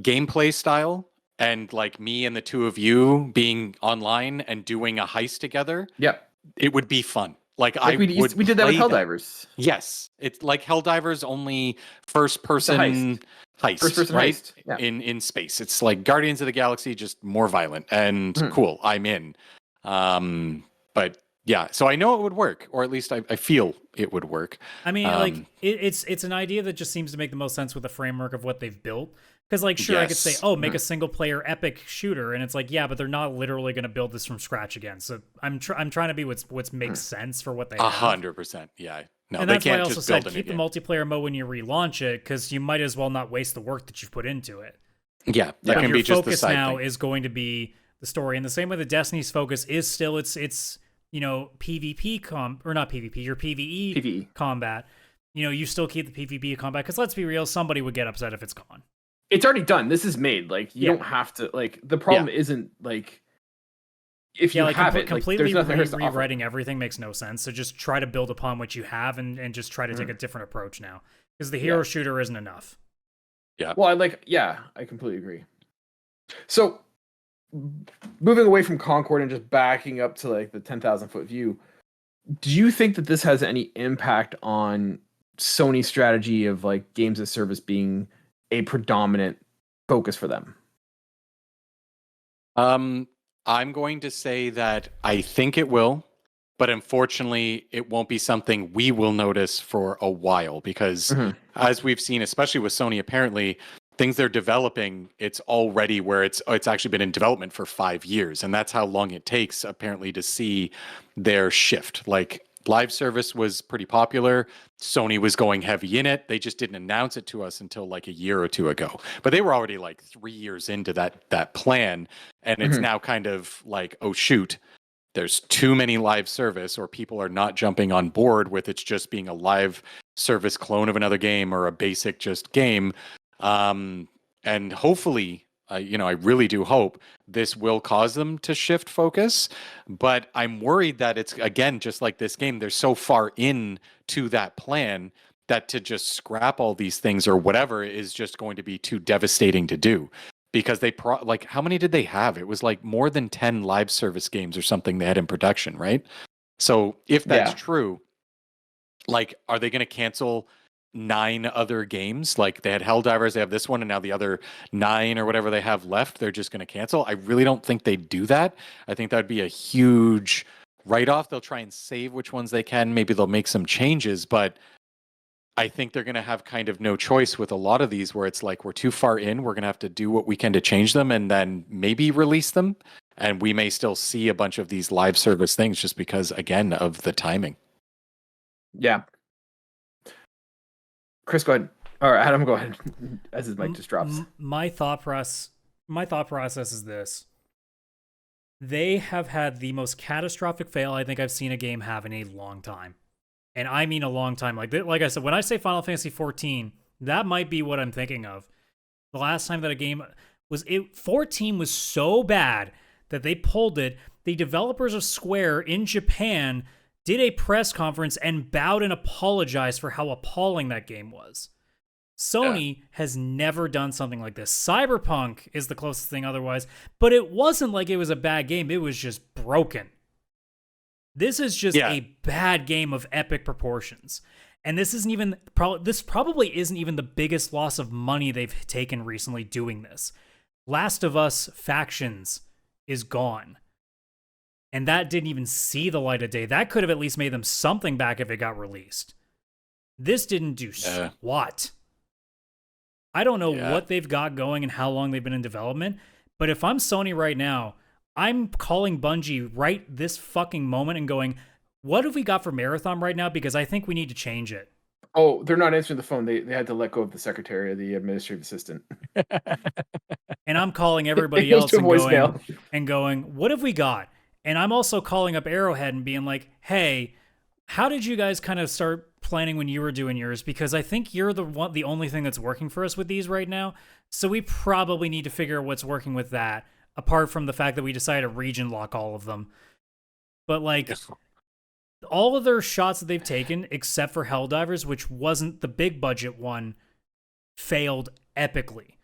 gameplay style and like me and the two of you being online and doing a heist together. yeah, It would be fun. Like we did that with Helldivers. Yes. It's like Helldivers, only first person heist, First-person right? heist, yeah. In space. It's like Guardians of the Galaxy, just more violent and cool. I'm in. But yeah, so I know it would work, or at least I feel it would work. I mean, like it's an idea that just seems to make the most sense with the framework of what they've built. Because like, sure, I could say, oh, make a single player epic shooter, and it's like, yeah, but they're not literally going to build this from scratch again. So I'm trying to be what's makes sense for what they have. 100%, yeah. No, and they that's why I can't also just said build keep the anything. multiplayer mode when you relaunch it, because you might as well not waste the work that you've put into it. Yeah, that But can your be just the focus side now thing. is going to be the story, and the same way that Destiny's focus is still its PvP or not PvP, your PvE combat. You still keep the PvP combat, because let's be real, somebody would get upset if it's gone. It's already done. This is made. Like you don't have to. Like the problem isn't like if you have it. Completely like, there's nothing to offer. rewriting everything makes no sense. So just try to build upon what you have and just try to take a different approach now, because the hero shooter isn't enough. Yeah. Well, I completely agree. So moving away from Concord and just backing up to like the 10,000-foot view, do you think that this has any impact on Sony's strategy of like games as service being a predominant focus for them? I'm going to say that I think it will, but unfortunately, it won't be something we will notice for a while because, as we've seen, especially with Sony, apparently things they're developing, it's already where it's actually been in development for 5 years, and that's how long it takes apparently to see their shift. Like live service was pretty popular. Sony was going heavy in it. They just didn't announce it to us until like a year or two ago. But they were already like 3 years into that plan. And it's now kind of like, oh, shoot, there's too many live service, or people are not jumping on board with it's just being a live service clone of another game or a basic just game. And hopefully, I really do hope this will cause them to shift focus, but I'm worried that it's, again, just like this game, they're so far in to that plan that to just scrap all these things or whatever is just going to be too devastating to do. Because they like, how many did they have? It was like more than 10 live service games or something they had in production, right? So if that's true, like, are they going to cancel 9 other games? Like they had Helldivers, they have this one, and now the other 9 or whatever they have left, they're just going to cancel. I really don't think they'd do that. I think that would be a huge write-off. They'll try and save which ones they can. Maybe they'll make some changes, but I think they're going to have kind of no choice with a lot of these where it's like, we're too far in, we're going to have to do what we can to change them and then maybe release them. And we may still see a bunch of these live service things just because, again, of the timing. Yeah. Chris, go ahead. Or Adam, go ahead. As his mic just drops. My thought process is this. They have had the most catastrophic fail I think I've seen a game have in a long time. And I mean a long time. Like I said, when I say Final Fantasy 14, that might be what I'm thinking of. The last time that a game 14 was so bad that they pulled it. The developers of Square in Japan did a press conference and bowed and apologized for how appalling that game was. Sony has never done something like this. Cyberpunk is the closest thing otherwise, but it wasn't like it was a bad game. It was just broken. This is just a bad game of epic proportions. And this isn't even this probably isn't even the biggest loss of money they've taken recently doing this. Last of Us Factions is gone. And that didn't even see the light of day. That could have at least made them something back if it got released. This didn't do squat. I don't know what they've got going and how long they've been in development, but if I'm Sony right now, I'm calling Bungie right this fucking moment and going, what have we got for Marathon right now? Because I think we need to change it. Oh, they're not answering the phone. They had to let go of the secretary or the administrative assistant. And I'm calling everybody It goes else to and voicemail. going, what have we got? And I'm also calling up Arrowhead and being like, hey, how did you guys kind of start planning when you were doing yours? Because I think you're the only thing that's working for us with these right now. So we probably need to figure out what's working with that, apart from the fact that we decided to region lock all of them. But like, all of their shots that they've taken, except for Helldivers, which wasn't the big budget one, failed epically.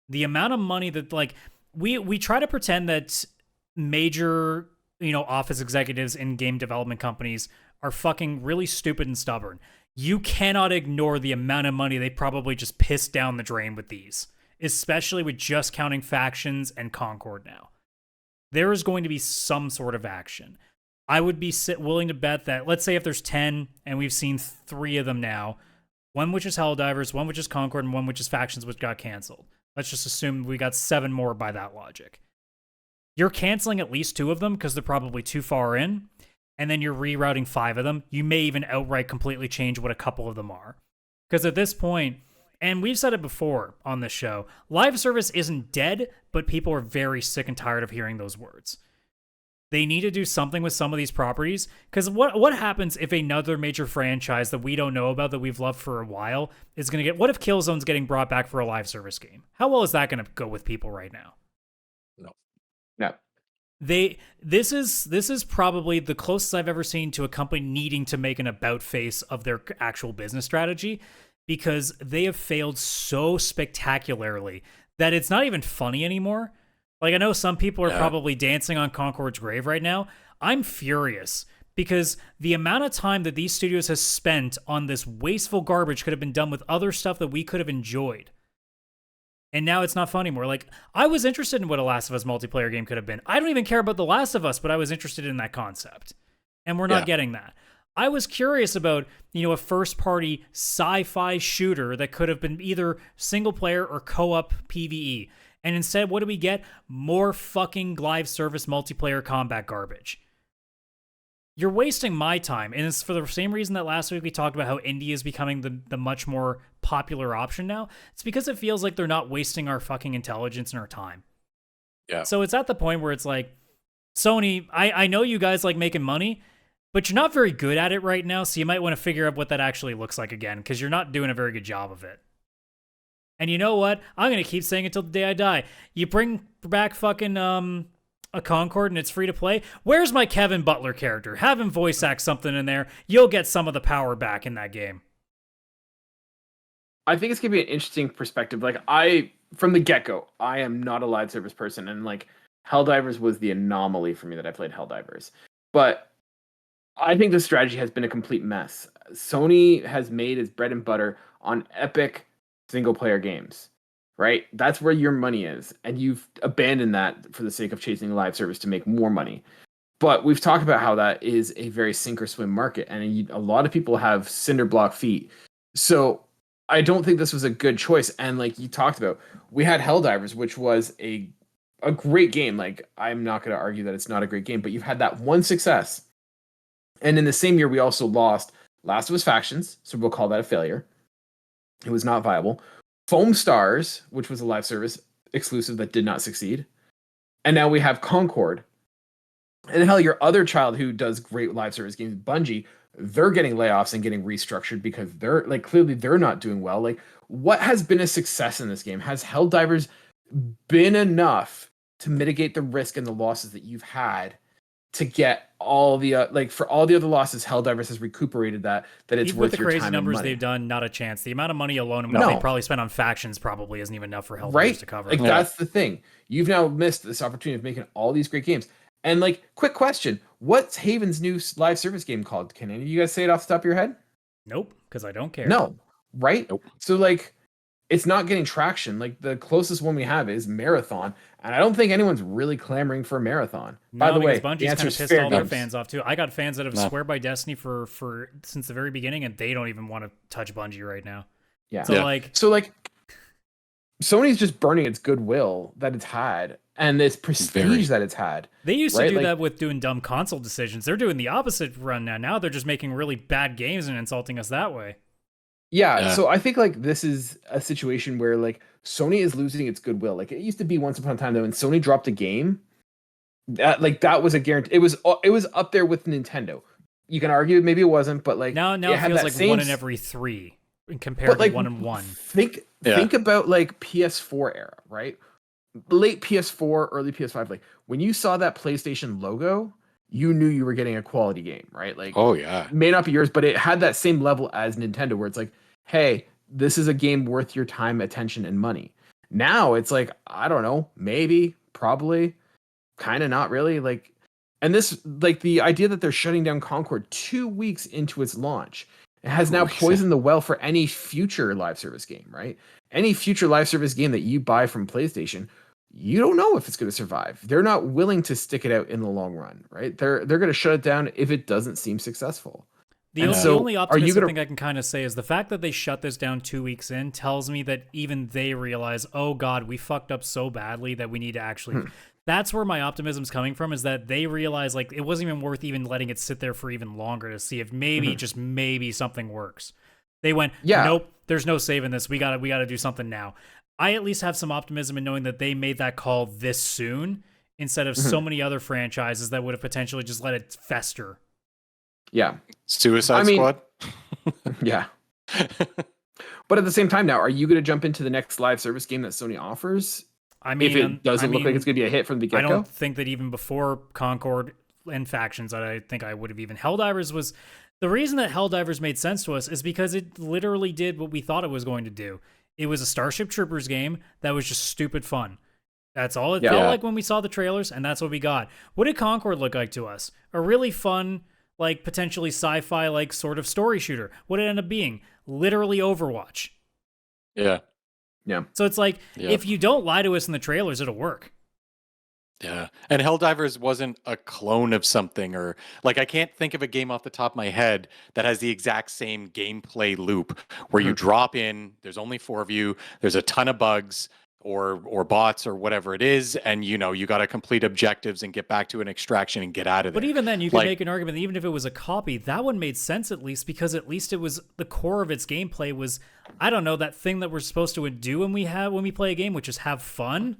The amount of money that, like, we try to pretend that major, office executives in game development companies are fucking really stupid and stubborn. You cannot ignore the amount of money they probably just pissed down the drain with these, especially with just counting factions and Concord now. There is going to be some sort of action. I would be willing to bet that, let's say if there's 10 and we've seen 3 of them now, one which is Helldivers, one which is Concord, and one which is factions which got canceled. Let's just assume we got 7 more by that logic. You're canceling at least 2 of them because they're probably too far in, and then you're rerouting 5 of them. You may even outright completely change what a couple of them are. Because at this point, and we've said it before on this show, live service isn't dead, but people are very sick and tired of hearing those words. They need to do something with some of these properties, because what happens if another major franchise that we don't know about that we've loved for a while is going to get... What if Killzone's getting brought back for a live service game? How well is that going to go with people right now? No. This is probably the closest I've ever seen to a company needing to make an about face of their actual business strategy, because they have failed so spectacularly that it's not even funny anymore. Like, I know some people are probably dancing on Concord's grave right now. I'm furious because the amount of time that these studios have spent on this wasteful garbage could have been done with other stuff that we could have enjoyed. And now it's not fun anymore. Like, I was interested in what a Last of Us multiplayer game could have been. I don't even care about The Last of Us, but I was interested in that concept. And we're not getting that. I was curious about, a first-party sci-fi shooter that could have been either single-player or co-op PvE. And instead, what do we get? More fucking live service multiplayer combat garbage. You're wasting my time. And it's for the same reason that last week we talked about how indie is becoming the much more popular option now. It's because it feels like they're not wasting our fucking intelligence and our time. Yeah. So it's at the point where it's like, Sony, I know you guys like making money, but you're not very good at it right now, so you might want to figure out what that actually looks like again, because you're not doing a very good job of it. And you know what? I'm going to keep saying it till the day I die. You bring back fucking a Concord and it's free to play. Where's my Kevin Butler character? Have him voice act something in there. You'll get some of the power back in that game. I think it's going to be an interesting perspective. Like, from the get-go, I am not a live service person, and like Helldivers was the anomaly for me that I played Helldivers. But I think the strategy has been a complete mess. Sony has made its bread and butter on epic single-player games, right? That's where your money is, and you've abandoned that for the sake of chasing live service to make more money. But we've talked about how that is a very sink-or-swim market, and a lot of people have cinder block feet. So I don't think this was a good choice. And like you talked about, we had Helldivers, which was a great game. Like, I'm not going to argue that it's not a great game, but you've had that one success. And in the same year, we also lost Last of Us Factions, so we'll call that a failure. It was not viable. Foam Stars, which was a live service exclusive that did not succeed. And now we have Concord. And hell, your other child who does great live service games, Bungie, they're getting layoffs and getting restructured because they're like, clearly they're not doing well. Like, what has been a success in this game? Has Helldivers been enough to mitigate the risk and the losses that you've had to get all the for all the other losses? Helldivers has recuperated that it's Even worth with the your crazy time numbers and money. they've done, not a chance. The amount of money alone and what they probably spent on factions probably isn't even enough for Helldivers to cover. Like, that's the thing. You've now missed this opportunity of making all these great games. And like, quick question: what's Haven's new live service game called? Can any of you guys say it off the top of your head? Nope, because I don't care. No, right? Nope. So like, it's not getting traction. Like, the closest one we have is Marathon, and I don't think anyone's really clamoring for Marathon. By the way, Bungie's the kind answer of is pissed fair all their games. fans off too. I got fans that have swear by Destiny for since the very beginning, and they don't even want to touch Bungie right now. Yeah. So like, Sony's just burning its goodwill that it's had and this prestige that it's had. they used to right? do Like, that with doing dumb console decisions. They're doing the opposite run now. Now they're just making really bad games and insulting us that way. Yeah, Yeah. so I think like this is a situation where like Sony is losing its goodwill. Like it used to be once upon a time that when Sony dropped a game, that was a guarantee. It was up there with Nintendo. You can argue maybe it wasn't, but like Now it it had feels that like same. one in every three compared But to like one in one. think about like PS4 era, right? Late PS4, early PS5. Like when you saw that PlayStation logo, you knew you were getting a quality game, right? Like Oh yeah. may not be yours, but it had that same level as Nintendo, where it's like, hey, this is a game worth your time, attention, and money. Now it's like, I don't know, maybe, probably, kind of not really. Like, and this, like, the idea that they're shutting down Concord 2 weeks into its launch, it has now poisoned the well for any future live service game, right? Any future live service game that you buy from PlayStation, you don't know if it's going to survive. They're not willing to stick it out in the long run, right? They're going to shut it down if it doesn't seem successful. The only optimistic thing I can kind of say is the fact that they shut this down 2 weeks in tells me that even they realize, oh God, we fucked up so badly that we need to actually. That's where my optimism's coming from, is that they realize like it wasn't even worth even letting it sit there for even longer to see if maybe, just maybe something works. They went, nope, there's no saving this. We gotta do something now. I at least have some optimism in knowing that they made that call this soon instead of so many other franchises that would have potentially just let it fester. Yeah. Suicide Squad? Yeah. But at the same time now, are you going to jump into the next live service game that Sony offers? I mean, if it doesn't look like it's going to be a hit from the get-go? I don't think that even before Concord and Factions, I think I would have even... Helldivers was... The reason that Helldivers made sense to us is because it literally did what we thought it was going to do. It was a Starship Troopers game that was just stupid fun. That's all it felt like when we saw the trailers, and that's what we got. What did Concord look like to us? A really fun, like, potentially sci-fi, like, sort of story shooter. What did it end up being? Literally Overwatch. Yeah. Yeah. So it's like, if you don't lie to us in the trailers, it'll work. Yeah. And Helldivers wasn't a clone of something, or like I can't think of a game off the top of my head that has the exact same gameplay loop where you drop in, there's only 4 of you, there's a ton of bugs or bots or whatever it is, and you got to complete objectives and get back to an extraction and get out of there. But even then, you could make an argument that even if it was a copy, that one made sense at least, because at least it was the core of its gameplay was, I don't know, that thing that we're supposed to do when we play a game, which is have fun.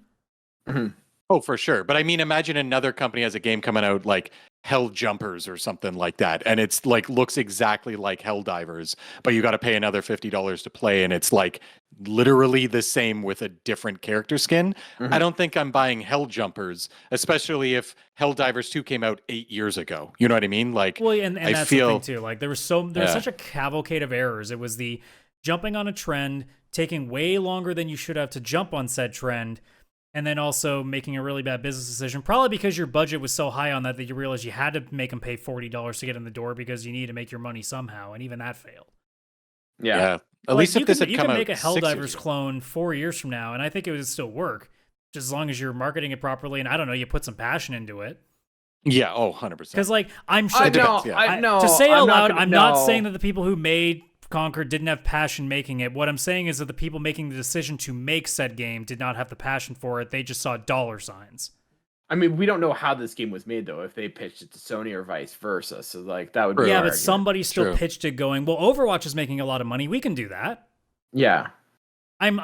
Oh, for sure. But I mean, imagine another company has a game coming out like Hell Jumpers or something like that, and it's like looks exactly like Helldivers, but you got to pay another $50 to play, and it's like literally the same with a different character skin. I don't think I'm buying Hell Jumpers, especially if Helldivers 2 came out 8 years ago. You know what I mean? Like, well, and that's the thing too. Like, there was such a cavalcade of errors. It was the jumping on a trend, taking way longer than you should have to jump on said trend. And then also making a really bad business decision, probably because your budget was so high on that you realized you had to make them pay $40 to get in the door because you need to make your money somehow, and even that failed. Yeah. At least if this had you come can out make a 6 years Helldivers ago. clone 4 years from now, and I think it would still work, just as long as you're marketing it properly, and I don't know, you put some passion into it. Yeah, 100%. Because like I'm sure to say out loud, I'm not saying that the people who made Concord didn't have passion making it. What I'm saying is that the people making the decision to make said game did not have the passion for it. They just saw dollar signs. I mean, we don't know how this game was made though, if they pitched it to Sony or vice versa. So like that would be but somebody still pitched it going, well, Overwatch is making a lot of money. We can do that. Yeah. And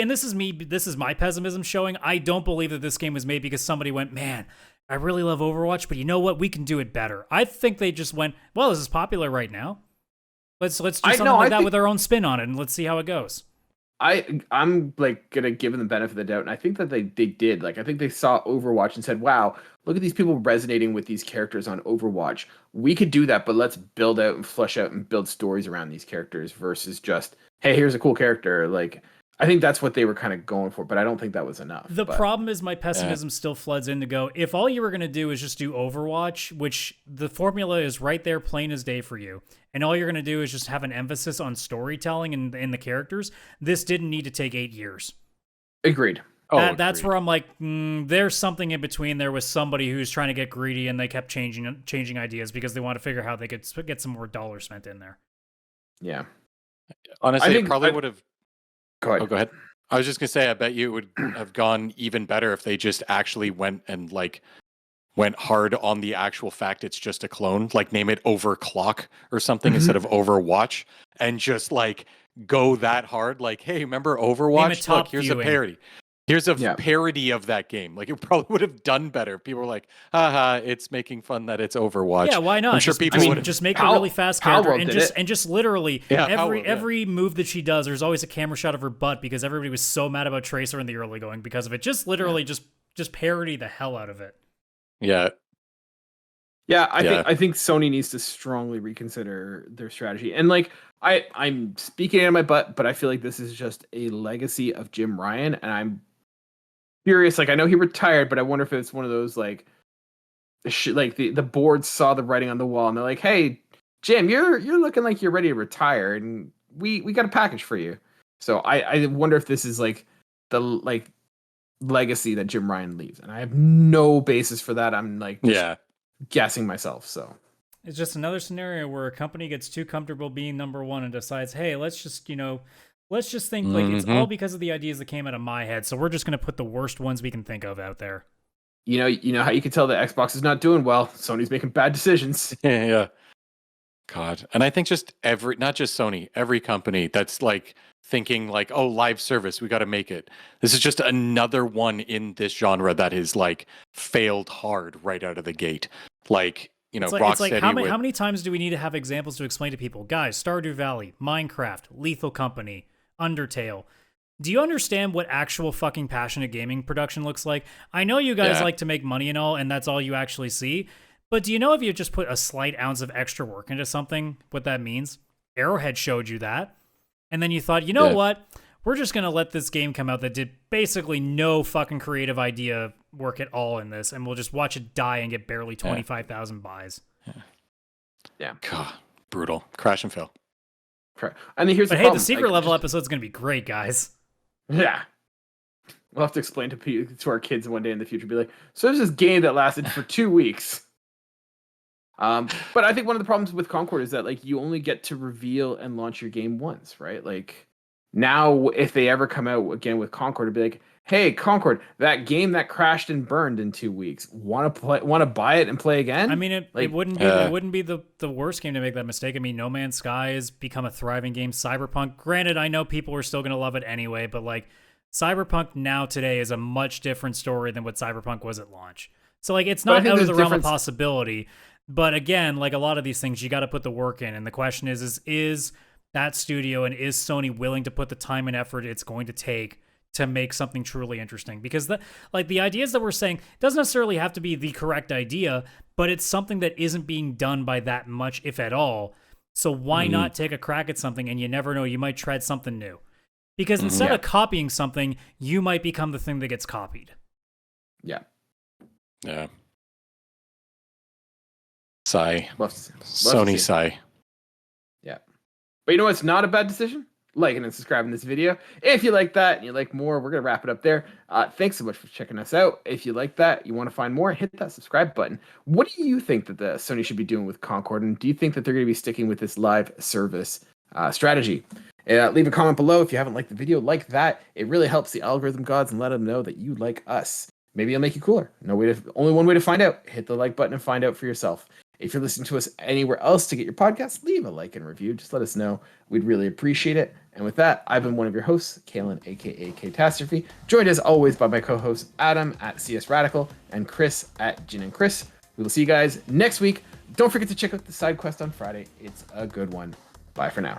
this is me, this is my pessimism showing. I don't believe that this game was made because somebody went, man, I really love Overwatch, but you know what? We can do it better. I think they just went, well, this is popular right now. Let's do something like that with our own spin on it, and let's see how it goes. I'm like gonna give them the benefit of the doubt, and I think that they did. Like, I think they saw Overwatch and said, "Wow, look at these people resonating with these characters on Overwatch. We could do that, but let's build out and flesh out and build stories around these characters versus just, hey, here's a cool character." Like, I think that's what they were kind of going for, but I don't think that was enough. The problem is my pessimism still floods in to go, if all you were going to do is just do Overwatch, which the formula is right there, plain as day for you, and all you're going to do is just have an emphasis on storytelling and the characters, this didn't need to take 8 years. Agreed. That's where I'm like, there's something in between there with somebody who's trying to get greedy, and they kept changing ideas because they want to figure out how they could get some more dollars spent in there. Yeah. Honestly, it probably would have... Go ahead. Oh, go ahead. I was just gonna say, I bet you it would have gone even better if they just actually went and like went hard on the actual fact it's just a clone, like name it Overclock or something instead of Overwatch, and just like go that hard. Like, hey, remember Overwatch? Look, here's a parody. Here's a parody of that game. Like, it probably would have done better. People were like, haha, it's making fun that it's Overwatch. Yeah, why not? I'm sure people would just make a really fast character and just literally every move that she does, there's always a camera shot of her butt because everybody was so mad about Tracer in the early going because of it. Just literally just parody the hell out of it. Yeah. Yeah, I think Sony needs to strongly reconsider their strategy. And like I'm speaking out of my butt, but I feel like this is just a legacy of Jim Ryan, and I'm curious. Like, I know he retired, but I wonder if it's one of those like the board saw the writing on the wall and they're like, "Hey, Jim, you're looking like you're ready to retire, and we got a package for you." So I wonder if this is like the legacy that Jim Ryan leaves, and I have no basis for that. I'm like guessing myself. So it's just another scenario where a company gets too comfortable being number one and decides, hey, let's just think like it's all because of the ideas that came out of my head, so we're just going to put the worst ones we can think of out there. You know how you can tell that Xbox is not doing well? Sony's making bad decisions. Yeah. God. And I think just not just Sony, every company that's like thinking like, oh, live service, we got to make it. This is just another one in this genre that is like failed hard right out of the gate. Like, Rocksteady. How many times do we need to have examples to explain to people? Guys, Stardew Valley, Minecraft, Lethal Company, Undertale. Do you understand what actual fucking passionate gaming production looks like? I know you guys like to make money and all, and that's all you actually see. But do you know if you just put a slight ounce of extra work into something, what that means? Arrowhead showed you that. And then you thought, you know what? We're just going to let this game come out that did basically no fucking creative idea work at all in this, and we'll just watch it die and get barely 25,000 buys. Yeah. God, brutal. Crash and fail. And here's the secret level episode's going to be great, guys. Yeah. We'll have to explain to our kids one day in the future, be like, so there's this game that lasted for 2 weeks. But I think one of the problems with Concord is that like you only get to reveal and launch your game once, right? Like now, if they ever come out again with Concord, it'd be like, hey, Concord, that game that crashed and burned in 2 weeks, want to buy it and play again? I mean, it wouldn't be the worst game to make that mistake. I mean, No Man's Sky has become a thriving game. Cyberpunk, granted, I know people are still going to love it anyway, but like Cyberpunk now today is a much different story than what Cyberpunk was at launch. So like it's not out of the realm of possibility. But again, like a lot of these things, you got to put the work in. And the question is that studio and is Sony willing to put the time and effort it's going to take to make something truly interesting? Because the ideas that we're saying doesn't necessarily have to be the correct idea, but it's something that isn't being done by that much, if at all. So why not take a crack at something? And you never know, you might tread something new. Because instead of copying something, you might become the thing that gets copied. Yeah. Yeah. Sigh. Sony sigh. Yeah. But you know what's not a bad decision? Liking and subscribing this video. If you like that and you like more, we're going to wrap it up there. Thanks so much for checking us out. If you like that, you want to find more, hit that subscribe button. What do you think that the Sony should be doing with Concord? And do you think that they're going to be sticking with this live service strategy? Leave a comment below if you haven't liked the video. Like that. It really helps the algorithm gods and let them know that you like us. Maybe it'll make you cooler. Only one way to find out. Hit the like button and find out for yourself. If you're listening to us anywhere else to get your podcast, leave a like and review. Just let us know. We'd really appreciate it. And with that, I've been one of your hosts, Kaylan, a.k.a. Catastrophe, joined as always by my co-hosts, Adam at CS Radical and Chris at Gin and Chris. We will see you guys next week. Don't forget to check out the side quest on Friday. It's a good one. Bye for now.